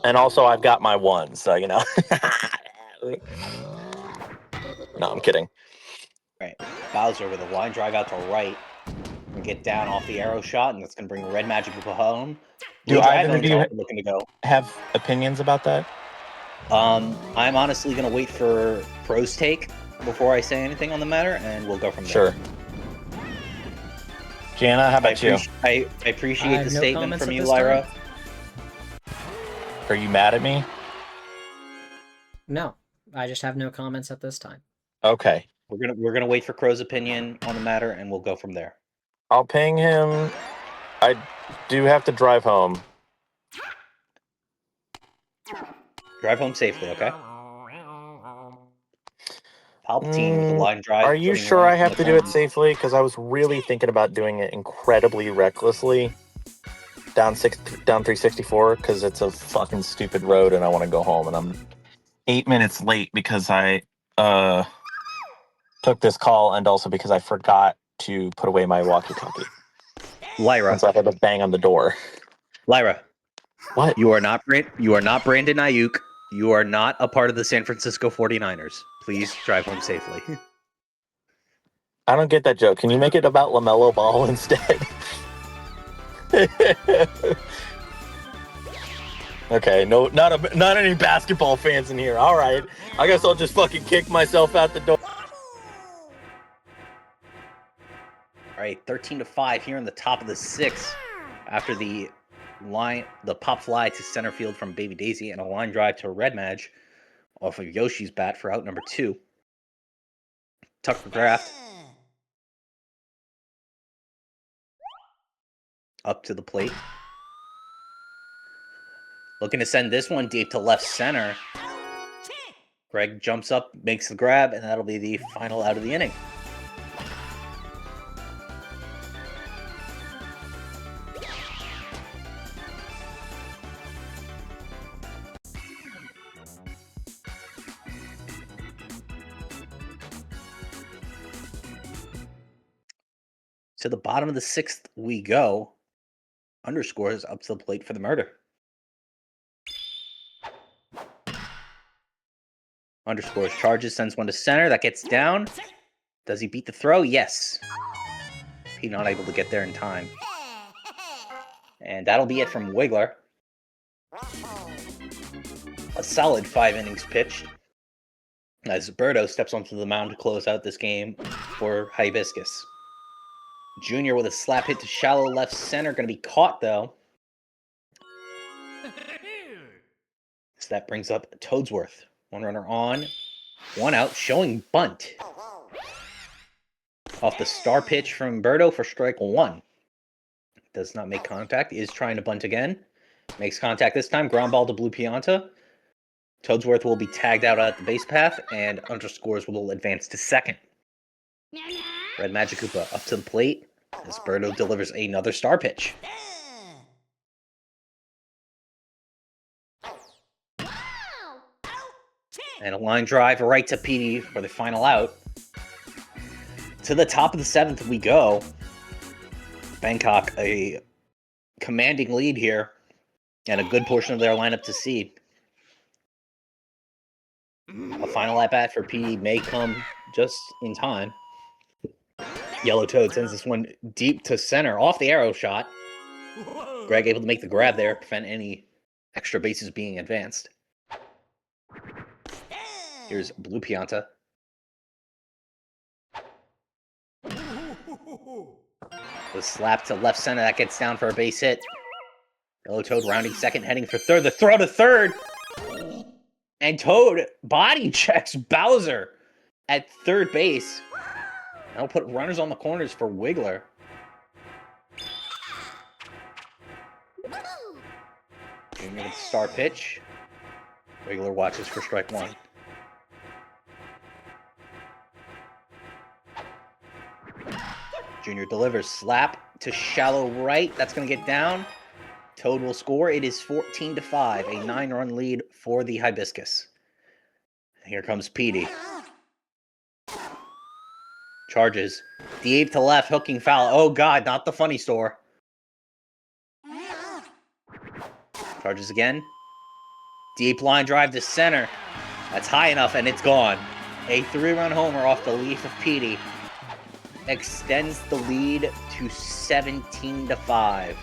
And also, I've got my one, so, No, I'm kidding. Right. Bowser with a line drive out to right. And get down off the arrow shot, and that's going to bring Red Magic home. Do either of you looking to go. Have opinions about that? I'm honestly going to wait for Crow's take before I say anything on the matter, and we'll go from there. Sure. Jana, how about you? I appreciate the statement from you, Lyra. Are you mad at me? No, I just have no comments at this time. Okay. We're gonna wait for Crow's opinion on the matter, and we'll go from there. I'll ping him. I do have to drive home. Drive home safely, okay? Palpatine with the line drive. Are you sure I have to do it safely? Because I was really thinking about doing it incredibly recklessly. Down 364, because it's a fucking stupid road and I want to go home. And I'm 8 minutes late because I took this call and also because I forgot to put away my walkie-talkie. Lyra. So I had to bang on the door. Lyra. What? You are not Brandon Ayuk. You are not a part of the San Francisco 49ers. Please drive home safely. I don't get that joke. Can you make it about LaMelo Ball instead? Okay, no, not any basketball fans in here. All right, I guess I'll just fucking kick myself out the door. right, 13-5 here in the top of the 6th after the pop fly to center field from Baby Daisy and a line drive to Red Maj off of Yoshi's bat for out number 2. Tucker Graft up to the plate. Looking to send this one deep to left center. Greg jumps up, makes the grab, and that'll be the final out of the inning. To the bottom of the 6th we go. Underscores up to the plate for the murder. Underscores charges, sends one to center. That gets down. Does he beat the throw? Yes. He not able to get there in time. And that'll be it from Wiggler. A solid 5 innings pitched. As Berto steps onto the mound to close out this game for Hibiscus. Junior with a slap hit to shallow left center. Going to be caught, though. So that brings up Toadsworth. 1 runner on, 1 out, showing bunt. Off the star pitch from Berto for strike 1. Does not make contact. Is trying to bunt again. Makes contact this time. Ground ball to Blue Pianta. Toadsworth will be tagged out at the base path, and Underscores will advance to second. Red Magikoopa up to the plate as Berto delivers another star pitch. And a line drive right to Petey for the final out. To the top of the 7th we go. Bangkok, a commanding lead here, and a good portion of their lineup to seed. A final at-bat for Petey may come just in time. Yellow Toad sends this one deep to center off the arrow shot. Greg able to make the grab there, prevent any extra bases being advanced. Here's Blue Pianta. The slap to left center. That gets down for a base hit. Yellow Toad rounding second, heading for third. The throw to third. And Toad body checks Bowser at third base. That'll put runners on the corners for Wiggler. Junior with the star pitch. Wiggler watches for strike 1. Junior delivers. Slap to shallow right. That's going to get down. Toad will score. It is 14-5, a 9-run lead for the Hibiscus. Here comes Petey. Charges. Deep to left, hooking foul. Oh, God, not the funny store. Charges again. Deep line drive to center. That's high enough, and it's gone. A 3-run homer off the leaf of Petey extends the lead to 17-5.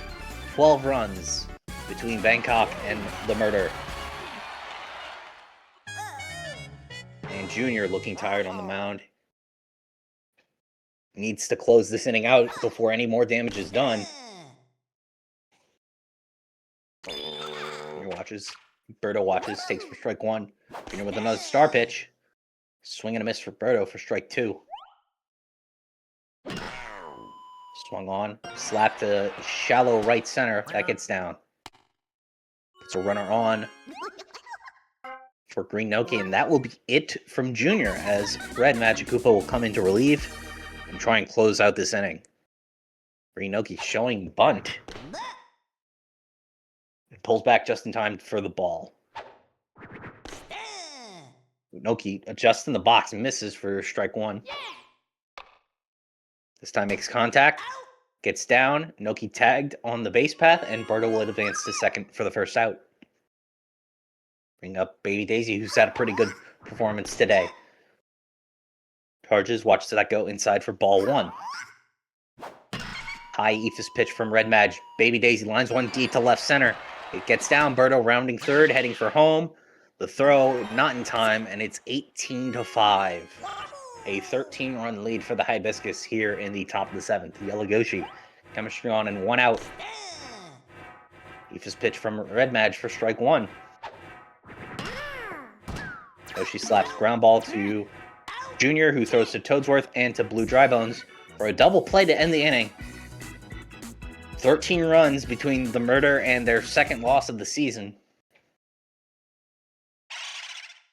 12 runs between Bangkok and the Murder. And Junior looking tired on the mound. Needs to close this inning out before any more damage is done. Junior watches. Berto watches. Takes for strike 1. Junior with another star pitch. Swing and a miss for Berto for strike 2. Swung on. Slap to shallow right center. That gets down. Puts a runner on for Green Noki, and that will be it from Junior as Red Magikoopa will come in to relieve and try and close out this inning. Green Noki showing bunt. It pulls back just in time for the ball. Noki adjusts in the box and misses for strike 1. This time makes contact, gets down, Noki tagged on the base path, and Berto will advance to second for the first out. Bring up Baby Daisy, who's had a pretty good performance today. Charges, watch that go inside for ball 1. High Ephus pitch from Red Maj. Baby Daisy lines one deep to left center. It gets down, Berto rounding third, heading for home. The throw not in time, and it's 18-5. A 13-run lead for the Hibiscus here in the top of the 7th. Yelagoshi, chemistry on and 1 out. Aoife's pitch from Red Madge for strike 1. Yoshi slaps ground ball to Junior, who throws to Toadsworth and to Blue Drybones for a double play to end the inning. 13 runs between the Murder and their second loss of the season.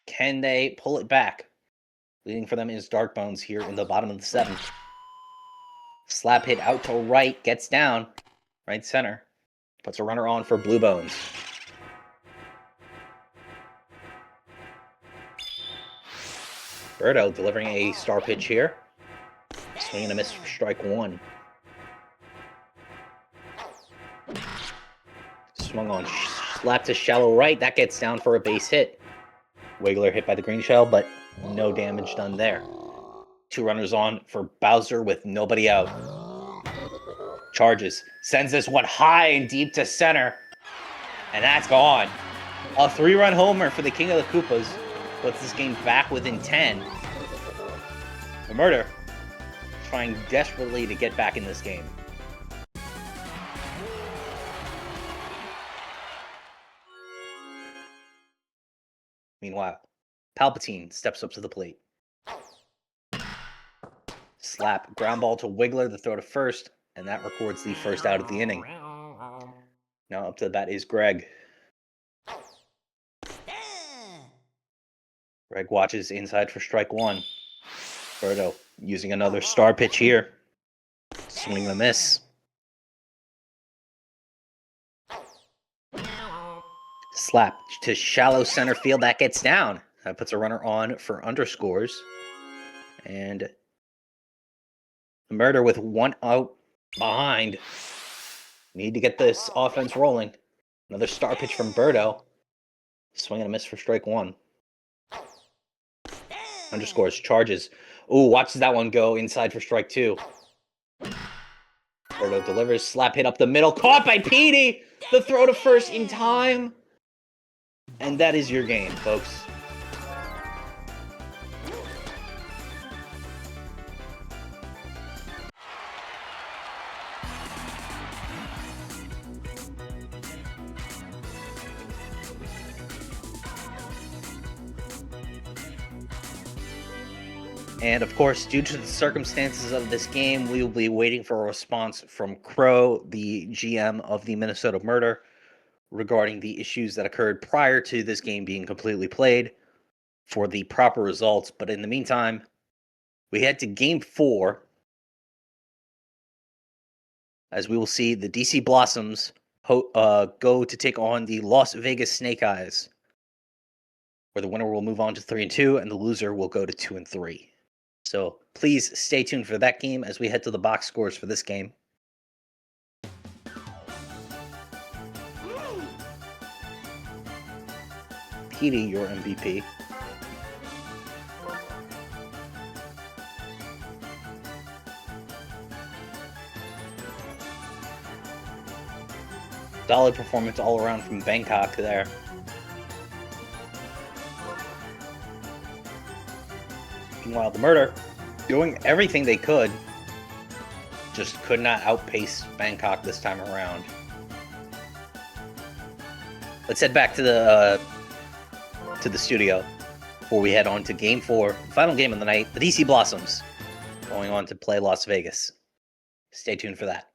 Can they pull it back? Leading for them is Darkbones here in the bottom of the 7th. Slap hit out to right, gets down, right center. Puts a runner on for Blue Bones. Birdo delivering a star pitch here. Swing and a miss for strike 1. Swung on, slap to shallow right. That gets down for a base hit. Wiggler hit by the green shell, but no damage done there. 2 runners on for Bowser with nobody out. Charges. Sends this one high and deep to center. And that's gone. A 3-run homer for the King of the Koopas puts this game back within 10. The Murder trying desperately to get back in this game. Meanwhile, Palpatine steps up to the plate. Slap, ground ball to Wiggler, the throw to first, and that records the first out of the inning. Now up to the bat is Greg. Greg watches inside for strike 1. Birdo using another star pitch here. Swing and a miss. Slap to shallow center field. That gets down. That puts a runner on for underscores. And the Murder with 1 out behind. Need to get this offense rolling. Another star pitch from Birdo. Swing and a miss for strike 1. Underscores, charges. Ooh, watches that one go inside for strike 2. Birdo delivers, slap hit up the middle. Caught by Petey! The throw to first in time. And that is your game, folks. And of course, due to the circumstances of this game, we will be waiting for a response from Crow, the GM of the Minnesota Murder, regarding the issues that occurred prior to this game being completely played for the proper results. But in the meantime, we head to Game 4, as we will see the DC Blossoms go to take on the Las Vegas Snake Eyes, where the winner will move on to 3-2 and the loser will go to 2-3. So please stay tuned for that game as we head to the box scores for this game. Petey, your MVP. Solid performance all around from Bangkok there. Meanwhile, the Murder doing everything they could, just could not outpace Bangkok this time around. Let's head back to the studio before we head on to Game 4, final game of the night. The DC Blossoms going on to play Las Vegas. Stay tuned for that.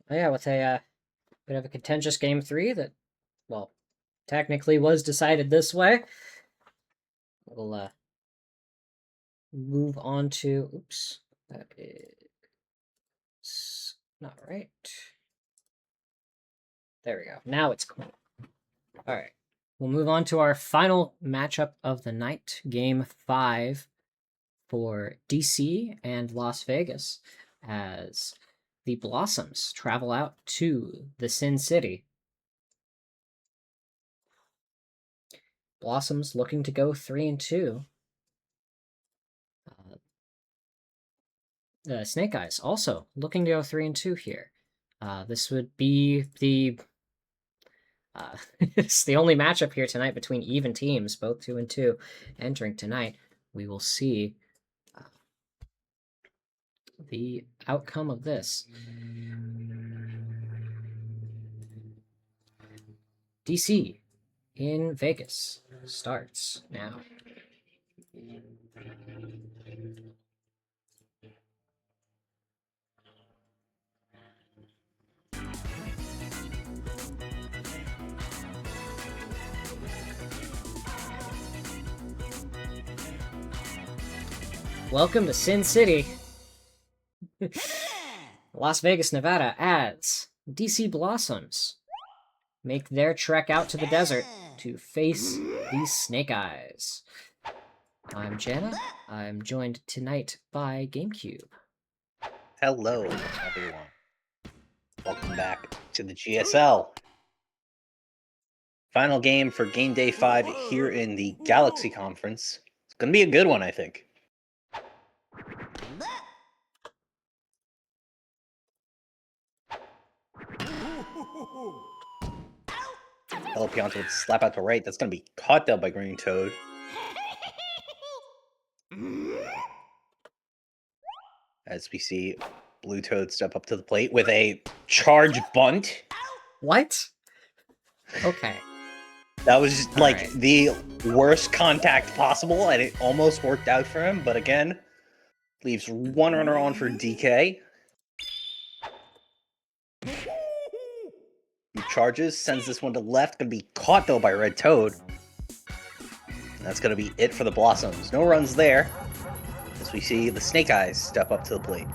Yeah, with a bit of a contentious Game 3 that, well, technically was decided this way. We'll move on to... Oops. That is not right. There we go. Now it's clean. All right. We'll move on to our final matchup of the night, Game 5 for DC and Las Vegas, as the Blossoms travel out to the Sin City. Blossoms looking to go 3-2. Snake Eyes also looking to go 3-2 here. This would be the it's the only matchup here tonight between even teams, both 2-2, entering tonight. We will see the outcome of this. DC in Vegas starts now. Welcome to Sin City. Las Vegas, Nevada, as DC Blossoms make their trek out to the desert to face these Snake Eyes. I'm Jana. I'm joined tonight by GameCube. Hello, everyone. Welcome back to the GSL. Final game for Game Day 5 here in the Galaxy Conference. It's going to be a good one, I think. El Pianto would slap out to right. That's going to be caught though by Green Toad. As we see Blue Toad step up to the plate with a charge bunt. What? Okay. That was the worst contact possible, and it almost worked out for him. But again, leaves one runner on for DK. He charges, sends this one to left. Going to be caught, though, by Red Toad. And that's going to be it for the Blossoms. No runs there, as we see the Snake Eyes step up to the plate.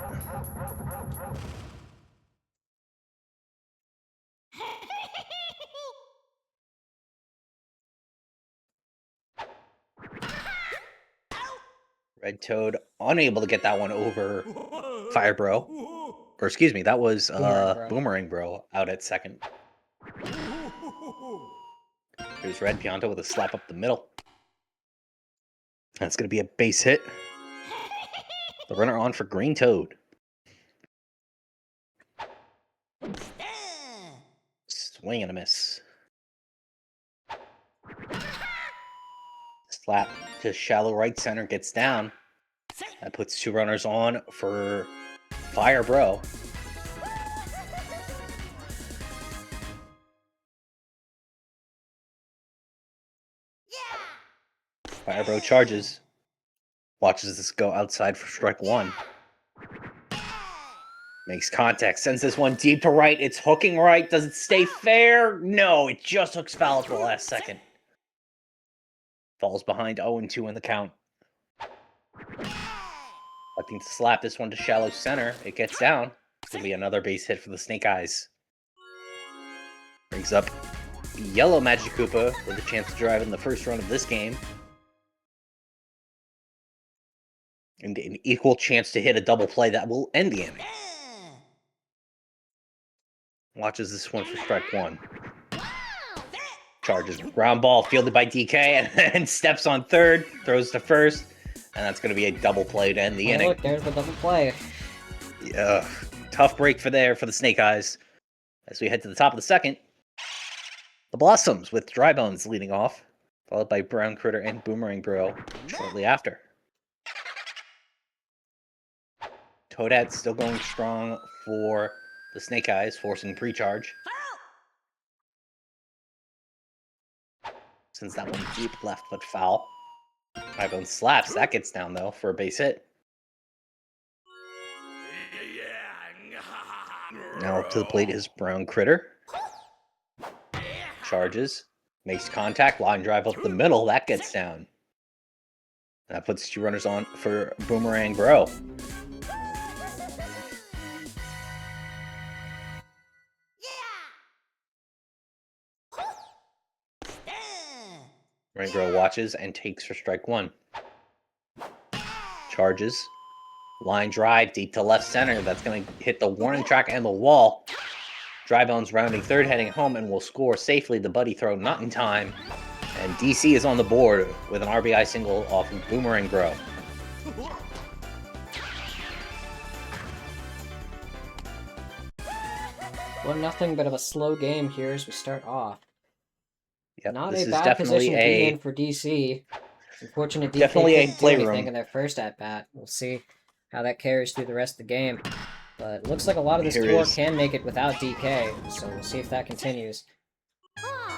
Red Toad unable to get that one over Fire Bro. Or excuse me, that was Boomerang Bro out at second. Here's Red Pianto with a slap up the middle. That's going to be a base hit. The runner on for Green Toad. Swing and a miss. Slap to shallow right center, gets down. That puts two runners on for Fire Bro. Fire Bro charges. Watches this go outside for strike one. Makes contact, sends this one deep to right. It's hooking right. Does it stay fair? No, it just hooks foul at the last second. Falls behind 0-2 in the count. Looking to slap this one to shallow center. It gets down. It's going to be another base hit for the Snake Eyes. Brings up Yellow Magikoopa with a chance to drive in the first run of this game. And an equal chance to hit a double play that will end the inning. Watches this one for strike one. Charges ground ball fielded by DK and steps on third, throws to first, and that's going to be a double play to end the inning. Look, there's the double play. Yeah, tough break for the Snake Eyes. As we head to the top of the second, the Blossoms with Dry Bones leading off, followed by Brown Critter and Boomerang Bro shortly after. Toadette still going strong for the Snake Eyes, forcing pre-charge. Sends that one deep left, but foul. Dry-Bone slaps. That gets down, though, for a base hit. Now up to the plate is Brown Critter. Charges. Makes contact. Line drive up the middle. That gets down. That puts two runners on for Boomerang Bro. Boomerang Bro watches and takes for strike one. Charges. Line drive deep to left center. That's going to hit the warning track and the wall. Dry Bones rounding third, heading home, and will score safely. The buddy throw not in time. And DC is on the board with an RBI single off of Boomerang Bro. Well, nothing but of a slow game here as we start off. Yep, Not a bad position to be in for DC. It's unfortunate DK couldn't do anything in their first at-bat. We'll see how that carries through the rest of the game. But it looks like a lot of this tour can make it without DK, so we'll see if that continues.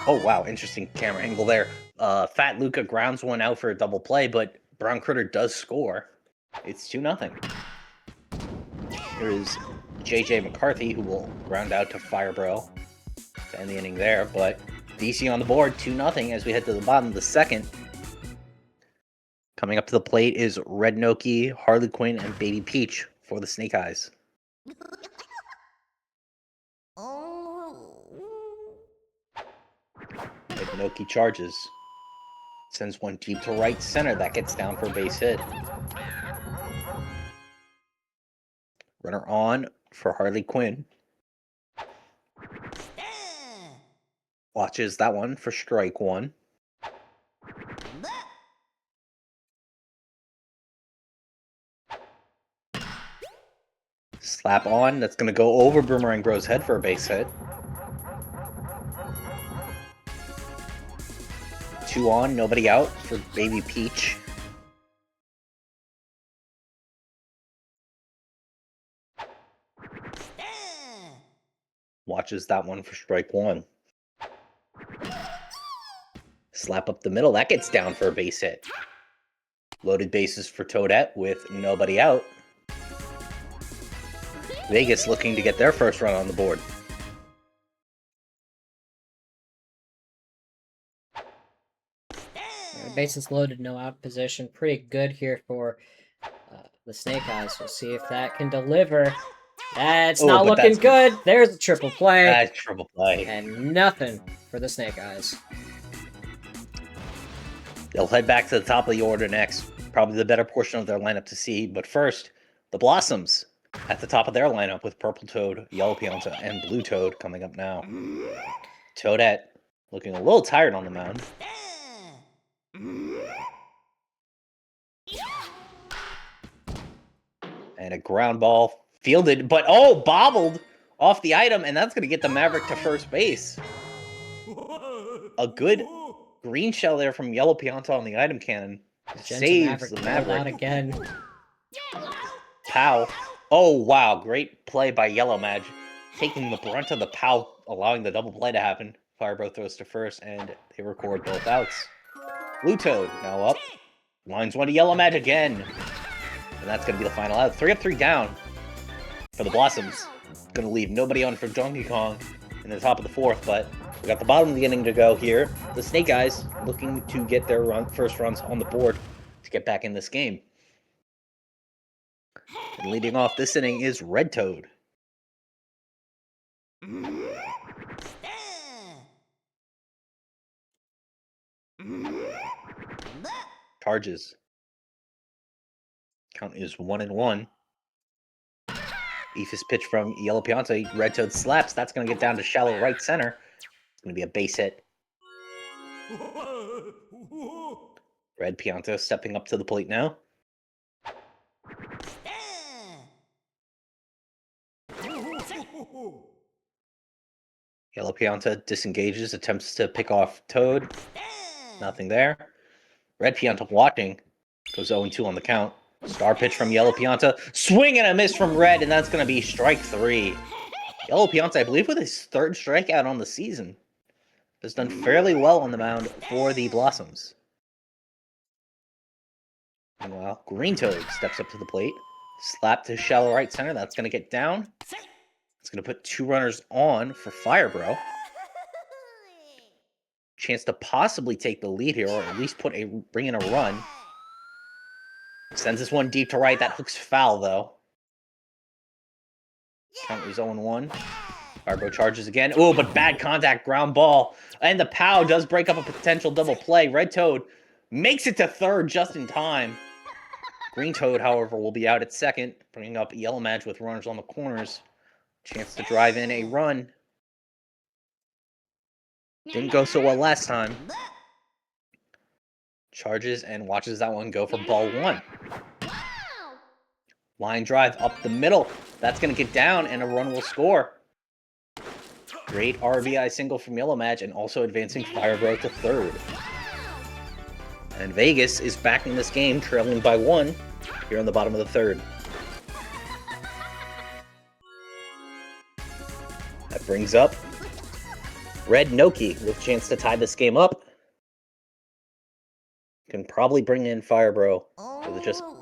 Oh, wow, interesting camera angle there. Fat Luca grounds one out for a double play, but Brown Critter does score. It's 2-0. Here is JJ McCarthy, who will ground out to Firebro to end the inning there, but DC on the board, 2-0 as we head to the bottom of the second. Coming up to the plate is Red Noki, Harley Quinn, and Baby Peach for the Snake Eyes. Red Noki charges. Sends one deep to right center. That gets down for a base hit. Runner on for Harley Quinn. Watches that one for strike one. Slap on. That's going to go over Boomerang Bro's head for a base hit. 2 on, nobody out for Baby Peach. Watches that one for strike one. Slap up the middle. That gets down for a base hit. Loaded bases for Toadette with nobody out. Vegas looking to get their first run on the board. Bases loaded, no out position. Pretty good here for the Snake Eyes. We'll see if that can deliver. That's not looking good. There's a triple play. That's triple play. And nothing for the Snake Eyes. They'll head back to the top of the order next. Probably the better portion of their lineup to see. But first, the Blossoms at the top of their lineup with Purple Toad, Yellow Pianta, and Blue Toad coming up now. Toadette looking a little tired on the mound. And a ground ball fielded, but bobbled off the item, and that's going to get the Maverick to first base. A good green shell there from Yellow Pianta on the item cannon. Saves the Maverick. Again. Pow. Oh, wow. Great play by Yellow Maj. Taking the brunt of the pow, allowing the double play to happen. Firebro throws to first, and they record both outs. Blue Toad now up. Lines one to Yellow Maj again. And that's going to be the final out. 3 up, 3 down for the Blossoms. Going to leave nobody on for Donkey Kong in the top of the fourth, but we got the bottom of the inning to go here. The Snake Eyes looking to get their first runs on the board to get back in this game. And leading off this inning is Red Toad. Charges. Count is 1-1. Ephus pitch from Yellow Pianta. Red Toad slaps. That's going to get down to shallow right center. It's going to be a base hit. Red Pianta stepping up to the plate now. Yellow Pianta disengages, attempts to pick off Toad. Nothing there. Red Pianta watching. Goes 0-2 on the count. Star pitch from Yellow Pianta. Swing and a miss from Red, and that's going to be strike 3. Yellow Pianta, I believe, with his 3rd strikeout on the season, has done fairly well on the mound for the Blossoms. Meanwhile, Green Toad steps up to the plate. Slap to shallow right center. That's going to get down. It's going to put 2 runners on for Firebro. Chance to possibly take the lead here, or at least bring in a run. Sends this one deep to right. That hook's foul, though. Count is 0-1. Firebro charges again. Oh, but bad contact, ground ball. And the POW does break up a potential double play. Red Toad makes it to 3rd just in time. Green Toad, however, will be out at 2nd, bringing up Yellow Maj with runners on the corners. Chance to drive in a run. Didn't go so well last time. Charges and watches that one go for ball 1. Line drive up the middle. That's going to get down, and a run will score. Great RBI single from Yellow Maj, and also advancing Firebro to third. And Vegas is back in this game, trailing by 1 here on the bottom of the third. That brings up Red Noki with a chance to tie this game up. Can probably bring in Firebro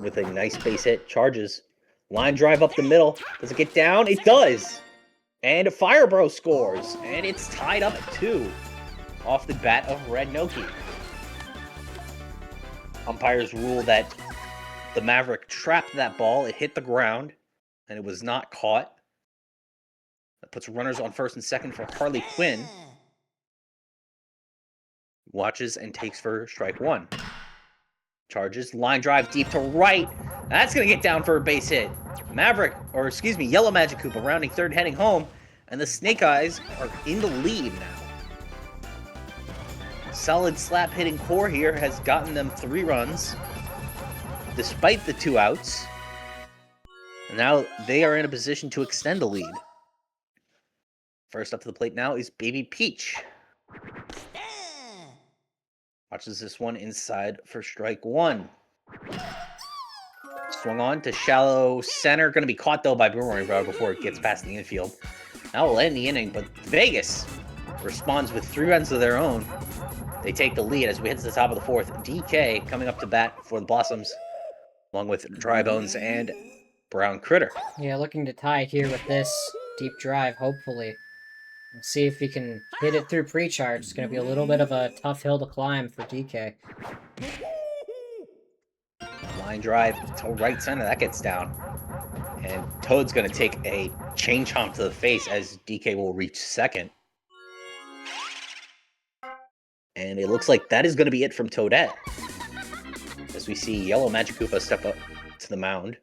with a nice base hit. Charges. Line drive up the middle. Does it get down? It does! And Firebro scores. And it's tied up at 2 off the bat of Red Noki. Umpires rule that the Maverick trapped that ball. It hit the ground, and it was not caught. That puts runners on first and second for Harley Quinn. Watches and takes for strike 1. Charges, line drive deep to right. That's going to get down for a base hit. Yellow Magic Koopa rounding third, heading home. And the Snake Eyes are in the lead now. Solid slap hitting core here has gotten them 3 runs, despite the 2 outs. And now they are in a position to extend the lead. First up to the plate now is Baby Peach. Watches this one inside for strike 1. Swung on to shallow center. Going to be caught, though, by Boomerang Bro before it gets past the infield. Now we'll end the inning, but Vegas responds with 3 runs of their own. They take the lead as we head to the top of the 4th. DK coming up to bat for the Blossoms, along with Dry Bones and Brown Critter. Yeah, looking to tie here with this deep drive, hopefully. We'll see if he can hit it through pre-charge. It's going to be a little bit of a tough hill to climb for DK. Line drive to right center. That gets down. And Toad's going to take a chain chomp to the face as DK will reach second. And it looks like that is going to be it from Toadette. As we see Yellow Magic Koopa step up to the mound.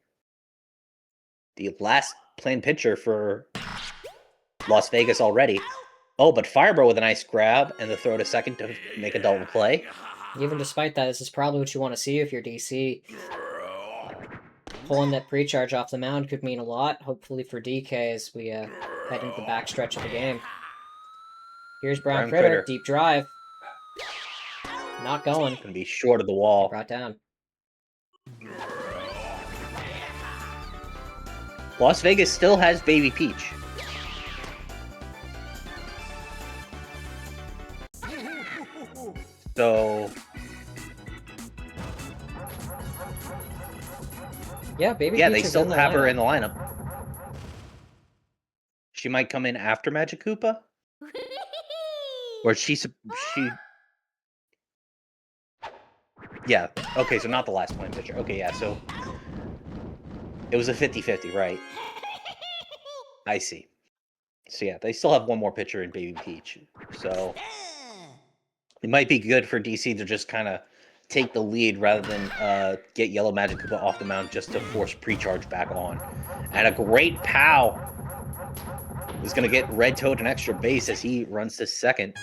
The last planned pitcher for Las Vegas already. Oh, but Firebro with a nice grab and the throw to second to make a double play. Even despite that, this is probably what you want to see if you're DC. Pulling that pre-charge off the mound could mean a lot, hopefully for DK as we head into the backstretch of the game. Here's Brown Critter, deep drive. Not going. Gonna be short of the wall. Brought down. Las Vegas still has Baby Peach. So yeah, Baby yeah, Peach they still have her in the lineup. She might come in after Magic Koopa, or she. Yeah. Okay, so not the last point pitcher. Okay, yeah. So it was a 50-50, right? I see. So yeah, they still have one more pitcher in Baby Peach. So it might be good for DC to just kind of take the lead rather than get Yellow Magic Koopa off the mound just to force pre-charge back on. And a great pow is going to get Red Toad an extra base as he runs to second.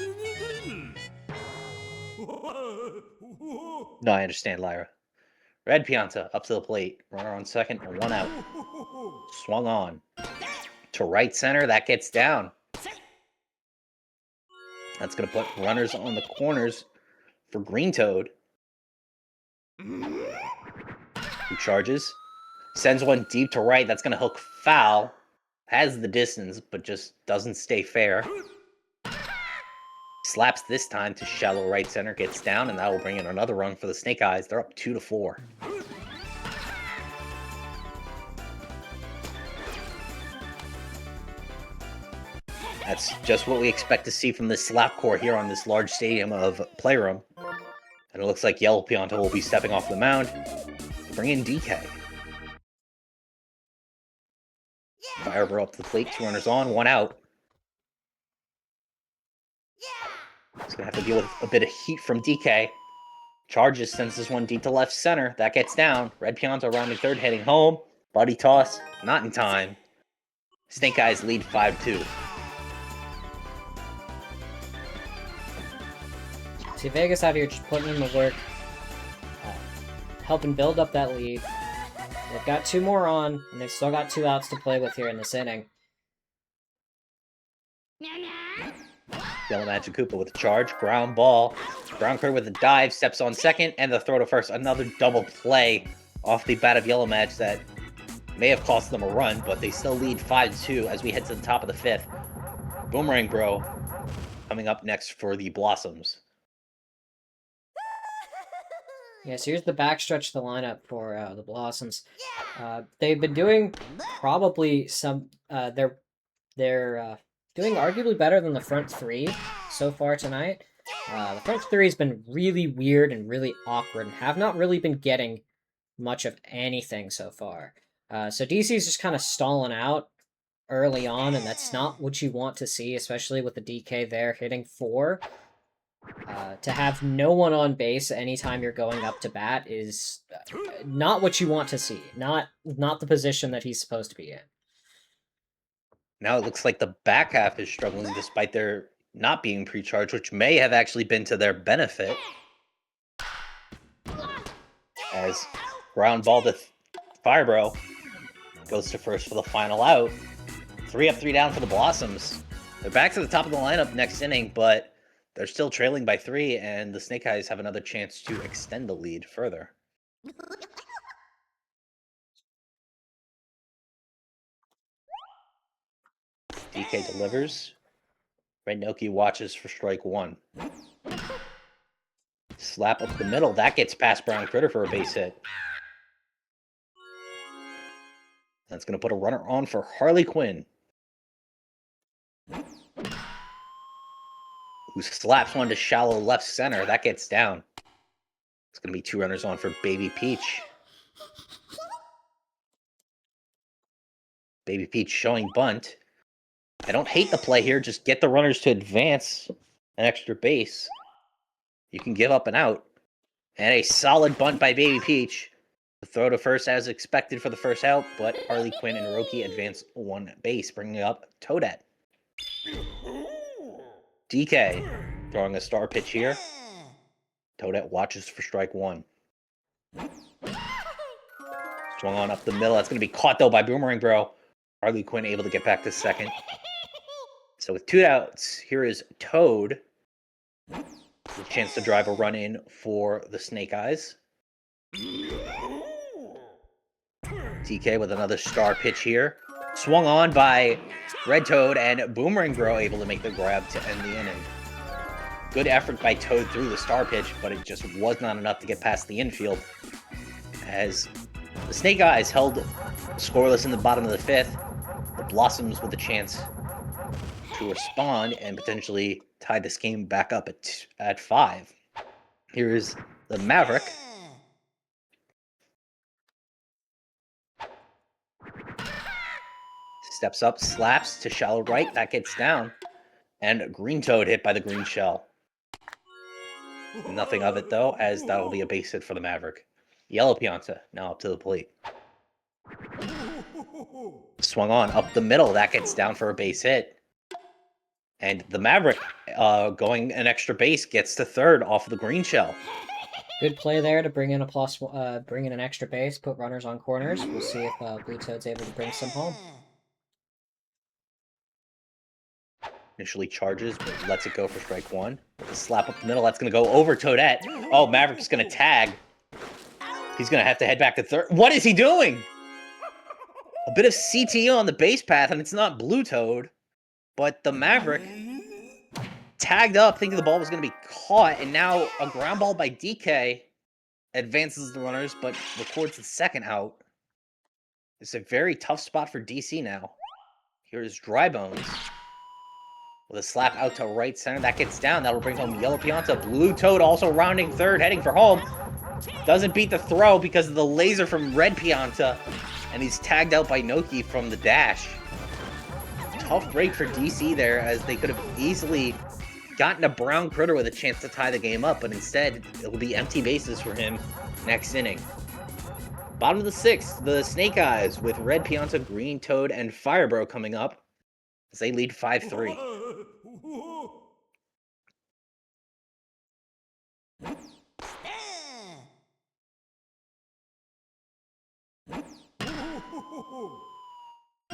No, I understand, Lyra. Red Pianta up to the plate. Runner on second and 1 out. Swung on to right center. That gets down. That's going to put runners on the corners for Green Toad. Who charges. Sends one deep to right. That's going to hook foul. Has the distance, but just doesn't stay fair. Slaps this time to shallow right center. Gets down, and that will bring in another run for the Snake Eyes. They're up 2-4. That's just what we expect to see from this slap core here on this large stadium of Playroom. And it looks like Yellow Pianta will be stepping off the mound to bring in DK. Firebro up to the plate, 2 runners on, 1 out. He's going to have to deal with a bit of heat from DK. Charges, sends this one deep to left center. That gets down. Red Pianta rounding third, heading home. Buddy toss, not in time. Snake Eyes lead 5-2. See, Vegas out here just putting in the work. helping build up that lead. They've got 2 more on, and they've still got 2 outs to play with here in this inning. Yellow Magic Koopa with a charge, ground ball. Brown Critter with a dive, steps on second, and the throw to first. Another double play off the bat of Yellow Magic that may have cost them a run, but they still lead 5-2 as we head to the top of the 5th. Boomerang Bro coming up next for the Blossoms. Yeah, so here's the backstretch of the lineup for the Blossoms. They've been doing probably some... they're doing arguably better than the front 3 so far tonight. The front 3 has been really weird and really awkward and have not really been getting much of anything so far. So DC's just kind of stalling out early on, and that's not what you want to see, especially with the DK there hitting 4. To have no one on base anytime you're going up to bat is not what you want to see. Not the position that he's supposed to be in. Now it looks like the back half is struggling despite their not being pre-charged, which may have actually been to their benefit. As ground ball to Firebro goes to first for the final out. 3 up, 3 down for the Blossoms. They're back to the top of the lineup next inning, but they're still trailing by 3, and the Snake Eyes have another chance to extend the lead further. DK delivers. Red Noki watches for strike 1. Slap up the middle. That gets past Brown Critter for a base hit. That's going to put a runner on for Harley Quinn, who slaps one to shallow left center. That gets down. It's going to be 2 runners on for Baby Peach. Baby Peach showing bunt. I don't hate the play here. Just get the runners to advance an extra base. You can give up an out. And a solid bunt by Baby Peach. The throw to first as expected for the first out, but Harley Quinn and Roki advance 1 base, bringing up Toadette. DK throwing a star pitch here. Toadette watches for strike 1. Swung on up the middle. That's going to be caught, though, by Boomerang Bro. Harley Quinn able to get back to second. So with 2 outs, here is Toad. With a chance to drive a run in for the Snake Eyes. DK with another star pitch here. Swung on by Red Toad, and Boomerang Bro able to make the grab to end the inning. Good effort by Toad through the star pitch, but it just was not enough to get past the infield. As the Snake Eyes held scoreless in the bottom of the 5th, the Blossoms with a chance to respond and potentially tie this game back up at 5. Here is the Maverick. Steps up, slaps to shallow right. That gets down. And Green Toad hit by the green shell. Nothing of it, though, as that'll be a base hit for the Maverick. Yellow Pianta now up to the plate. Swung on up the middle. That gets down for a base hit. And the Maverick, going an extra base, gets to third off of the green shell. Good play there to bring in bring in an extra base, put runners on corners. We'll see if Blue Toad's able to bring some home. Initially charges, but lets it go for strike 1. With a slap up the middle, that's going to go over Toadette. Oh, Maverick's going to tag. He's going to have to head back to third. What is he doing? A bit of CTO on the base path, and it's not Blue Toad. But the Maverick tagged up, thinking the ball was going to be caught, and now a ground ball by DK advances the runners, but records the second out. It's a very tough spot for DC now. Here's Dry Bones with a slap out to right center. That gets down. That'll bring home Yellow Pianta. Blue Toad also rounding third, heading for home. Doesn't beat the throw because of the laser from Red Pianta, and he's tagged out by Noki from the dash. Tough break for DC there, as they could have easily gotten a Brown Critter with a chance to tie the game up, but instead it will be empty bases for him next inning. Bottom of the 6th, the Snake Eyes with Red Pianta, Green Toad, and Firebro coming up as they lead 5-3.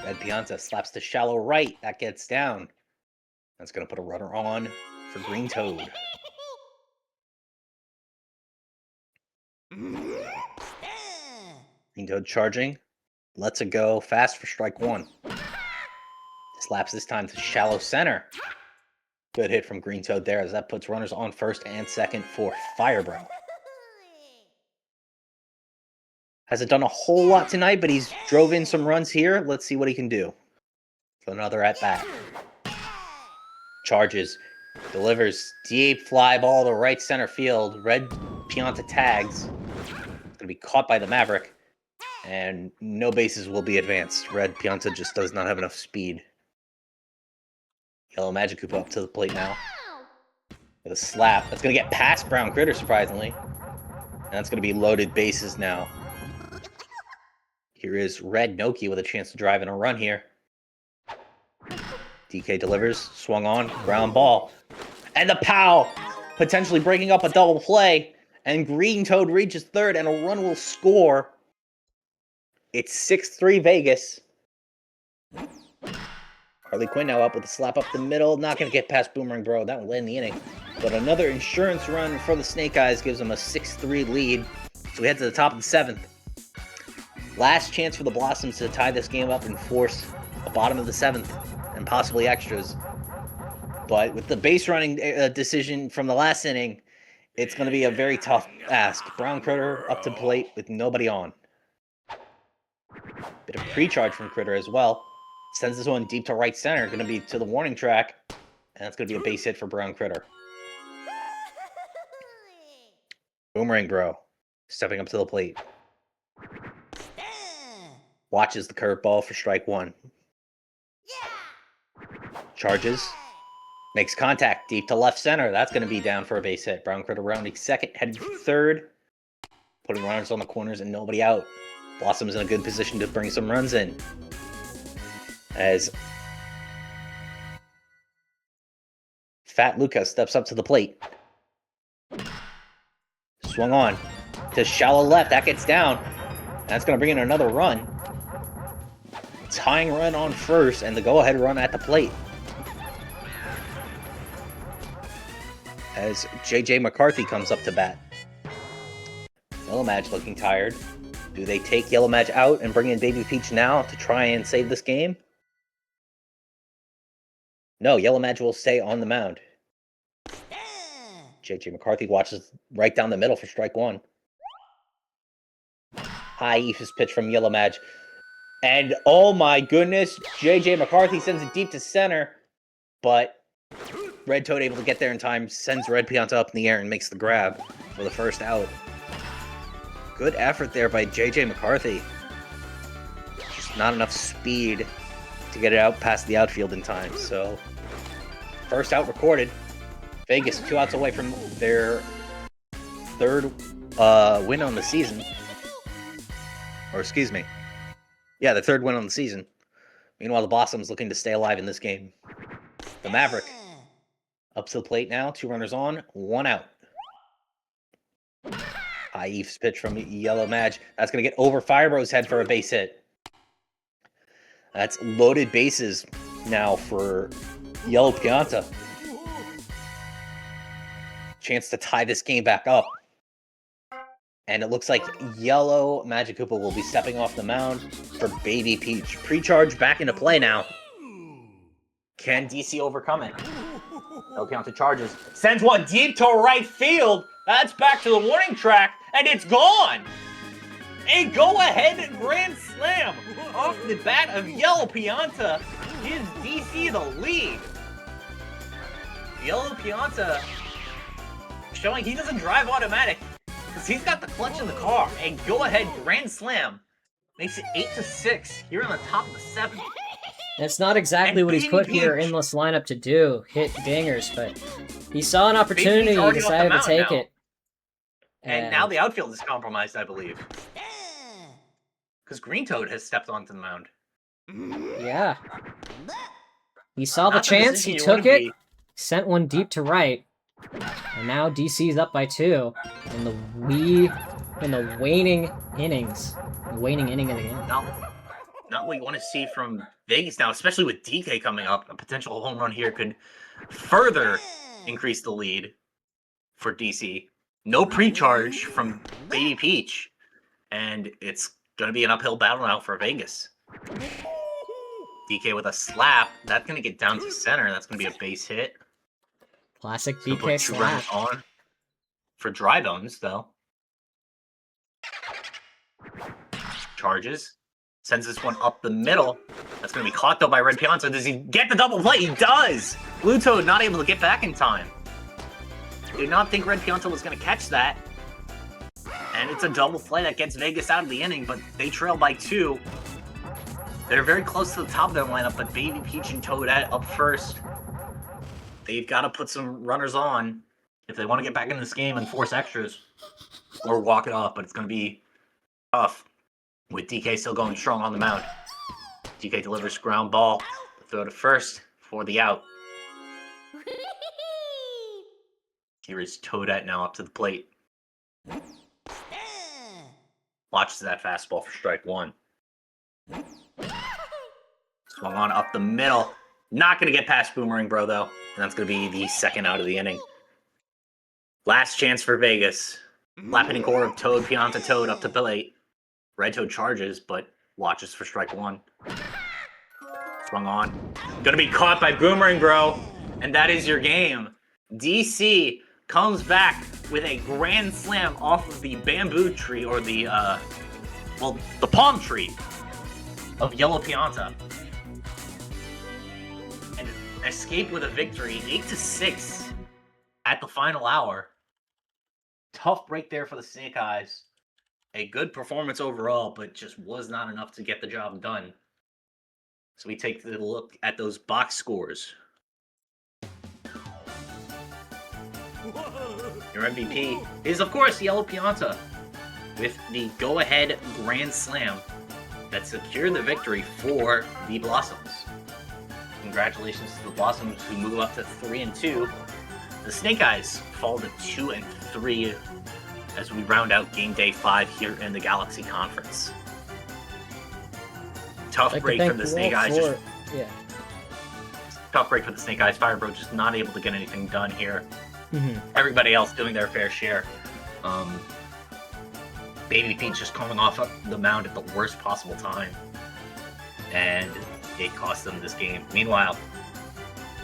Red Pianta slaps to shallow right. That gets down. That's going to put a runner on for Green Toad. Green Toad charging. Lets it go. Fast for strike one. Slaps this time to shallow center. Good hit from Green Toad there as that puts runners on first and second for Firebro. Hasn't done a whole lot tonight, but he's drove in some runs here. Let's see what he can do. For another at-bat. Charges. Delivers. Deep fly ball to right center field. Red Pianta tags. It's going to be caught by the Maverick. And no bases will be advanced. Red Pianta just does not have enough speed. Yellow Magikarp up to the plate now. With a slap. That's going to get past Brown Critter, surprisingly. And that's going to be loaded bases now. Here is Red Noki with a chance to drive in a run here. DK delivers. Swung on. Ground ball. And the pow! Potentially breaking up a double play. And Green Toad reaches third and a run will score. It's 6-3 Vegas. Harley Quinn now up with a slap up the middle. Not going to get past Boomerang Bro. That will end the inning. But another insurance run for the Snake Eyes gives them a 6-3 lead. So we head to the top of the seventh. Last chance for the Blossoms to tie this game up and force the bottom of the seventh and possibly extras. But with the base running decision from the last inning, it's going to be a very tough ask. Brown Critter up to plate with nobody on. Bit of pre-charge from Critter as well. Sends this one deep to right center. Going to be to the warning track. And that's going to be a base hit for Brown Critter. Boomerang Bro stepping up to the plate. Watches the curveball for strike one. Charges. Makes contact deep to left center. That's going to be down for a base hit. Brown Critter rounding second, heading for third. Putting runners on the corners and nobody out. Blossom's in a good position to bring some runs in. As Fat Luca steps up to the plate. Swung on to shallow left. That gets down. That's going to bring in another run. Tying run on first and the go-ahead run at the plate. As JJ McCarthy comes up to bat. Yellow Madge looking tired. Do they take Yellow Madge out and bring in Baby Peach now to try and save this game? No, Yellow Madge will stay on the mound. JJ McCarthy watches right down the middle for strike one. High Ephus pitch from Yellow Madge. And oh my goodness, JJ McCarthy sends it deep to center. But Red Toad able to get there in time, sends Red Pianta up in the air and makes the grab for the first out. Good effort there by JJ McCarthy. Just not enough speed to get it out past the outfield in time. So, first out recorded. Vegas 2 outs away from their third win on the season. Or excuse me. Yeah, the third win on the season. Meanwhile, the Blossoms looking to stay alive in this game. The Maverick up to the plate now. 2 runners on, 1 out. High Eve's pitch from Yellow Madge. That's going to get over Firebro's head for a base hit. That's loaded bases now for Yellow Pianta. Chance to tie this game back up. And it looks like Yellow Magikarp will be stepping off the mound for Baby Peach. Pre-charge back into play now. Can DC overcome it? Yellow Pianta charges. Sends one deep to right field. That's back to the warning track, and it's gone! A go-ahead grand slam off the bat of Yellow Pianta gives DC the lead. Yellow Pianta showing he doesn't drive automatic because he's got the clutch in the car. A go-ahead grand slam makes it 8-6 here in the top of the 7th. It's not exactly what he's put here in this lineup to do, hit dingers, but he saw an opportunity, he decided to take it. And now the outfield is compromised, I believe. Because Green Toad has stepped onto the mound. Yeah. He saw the chance, he took it, sent one deep to right. And now DC's up by 2 in the waning innings. The waning inning of the game. not what you want to see from Vegas now, especially with DK coming up. A potential home run here could further increase the lead for DC. No pre-charge from Baby Peach, and it's going to be an uphill battle now for Vegas. DK with a slap. That's going to get down to center. That's going to be a base hit. Classic DK slap. On for Dry Bones, though. Charges. Sends this one up the middle. That's going to be caught, though, by Red Pianta. Does he get the double play? He does! Blue Toad not able to get back in time. Did not think Red Pianta was going to catch that. And it's a double play that gets Vegas out of the inning, but they trail by 2. They're very close to the top of their lineup, but Baby Peach and Toadette up first. They've got to put some runners on if they want to get back in this game and force extras or walk it off, but it's going to be tough with DK still going strong on the mound. DK delivers ground ball, throw to first for the out. Here is Toadette now up to the plate. Watches that fastball for strike 1. Swung on up the middle. Not going to get past Boomerang Bro, though. And that's going to be the second out of the inning. Last chance for Vegas. Lap hitting core of Toad, Pianta Toad up to plate. Red Toad charges, but watches for strike 1. Swung on. Going to be caught by Boomerang Bro. And that is your game. DC comes back with a grand slam off of the bamboo tree, or the palm tree of Yellow Pianta. And escape with a victory, 8-6 at the final hour. Tough break there for the Snake Eyes. A good performance overall, but just was not enough to get the job done. So we take a look at those box scores. Your MVP is, of course, Yellow Pianta with the go-ahead grand slam that secured the victory for the Blossoms. Congratulations to the Blossoms, who move up to 3-2. The Snake Eyes fall to 2-3 as we round out Game Day 5 here in the Galaxy Conference. Tough break for the Snake Eyes. Tough break for the Snake Eyes. Firebro just not able to get anything done here. Everybody else doing their fair share. Baby Peach just coming off the mound at the worst possible time. And it cost them this game. Meanwhile,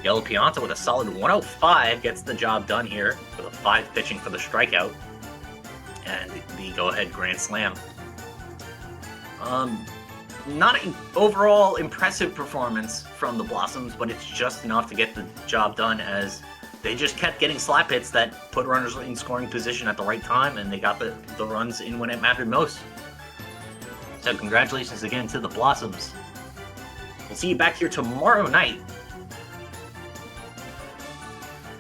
Yellow Pianta with a solid 105 gets the job done here with a 5 pitching for the strikeout and the go-ahead grand slam. Not an overall impressive performance from the Blossoms, but it's just enough to get the job done, as they just kept getting slap hits that put runners in scoring position at the right time, and they got the runs in when it mattered most. So congratulations again to the Blossoms. We'll see you back here tomorrow night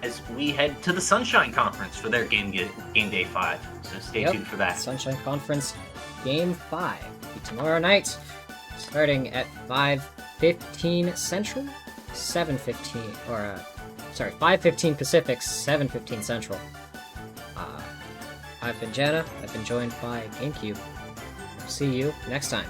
as we head to the Sunshine Conference for their Game Day 5. So stay tuned for that. Sunshine Conference Game 5. Tomorrow night, starting at 5:15 Central, 7:15, or 5:15 Pacific, 7:15 Central. I've been Jana. I've been joined by GameCube. See you next time.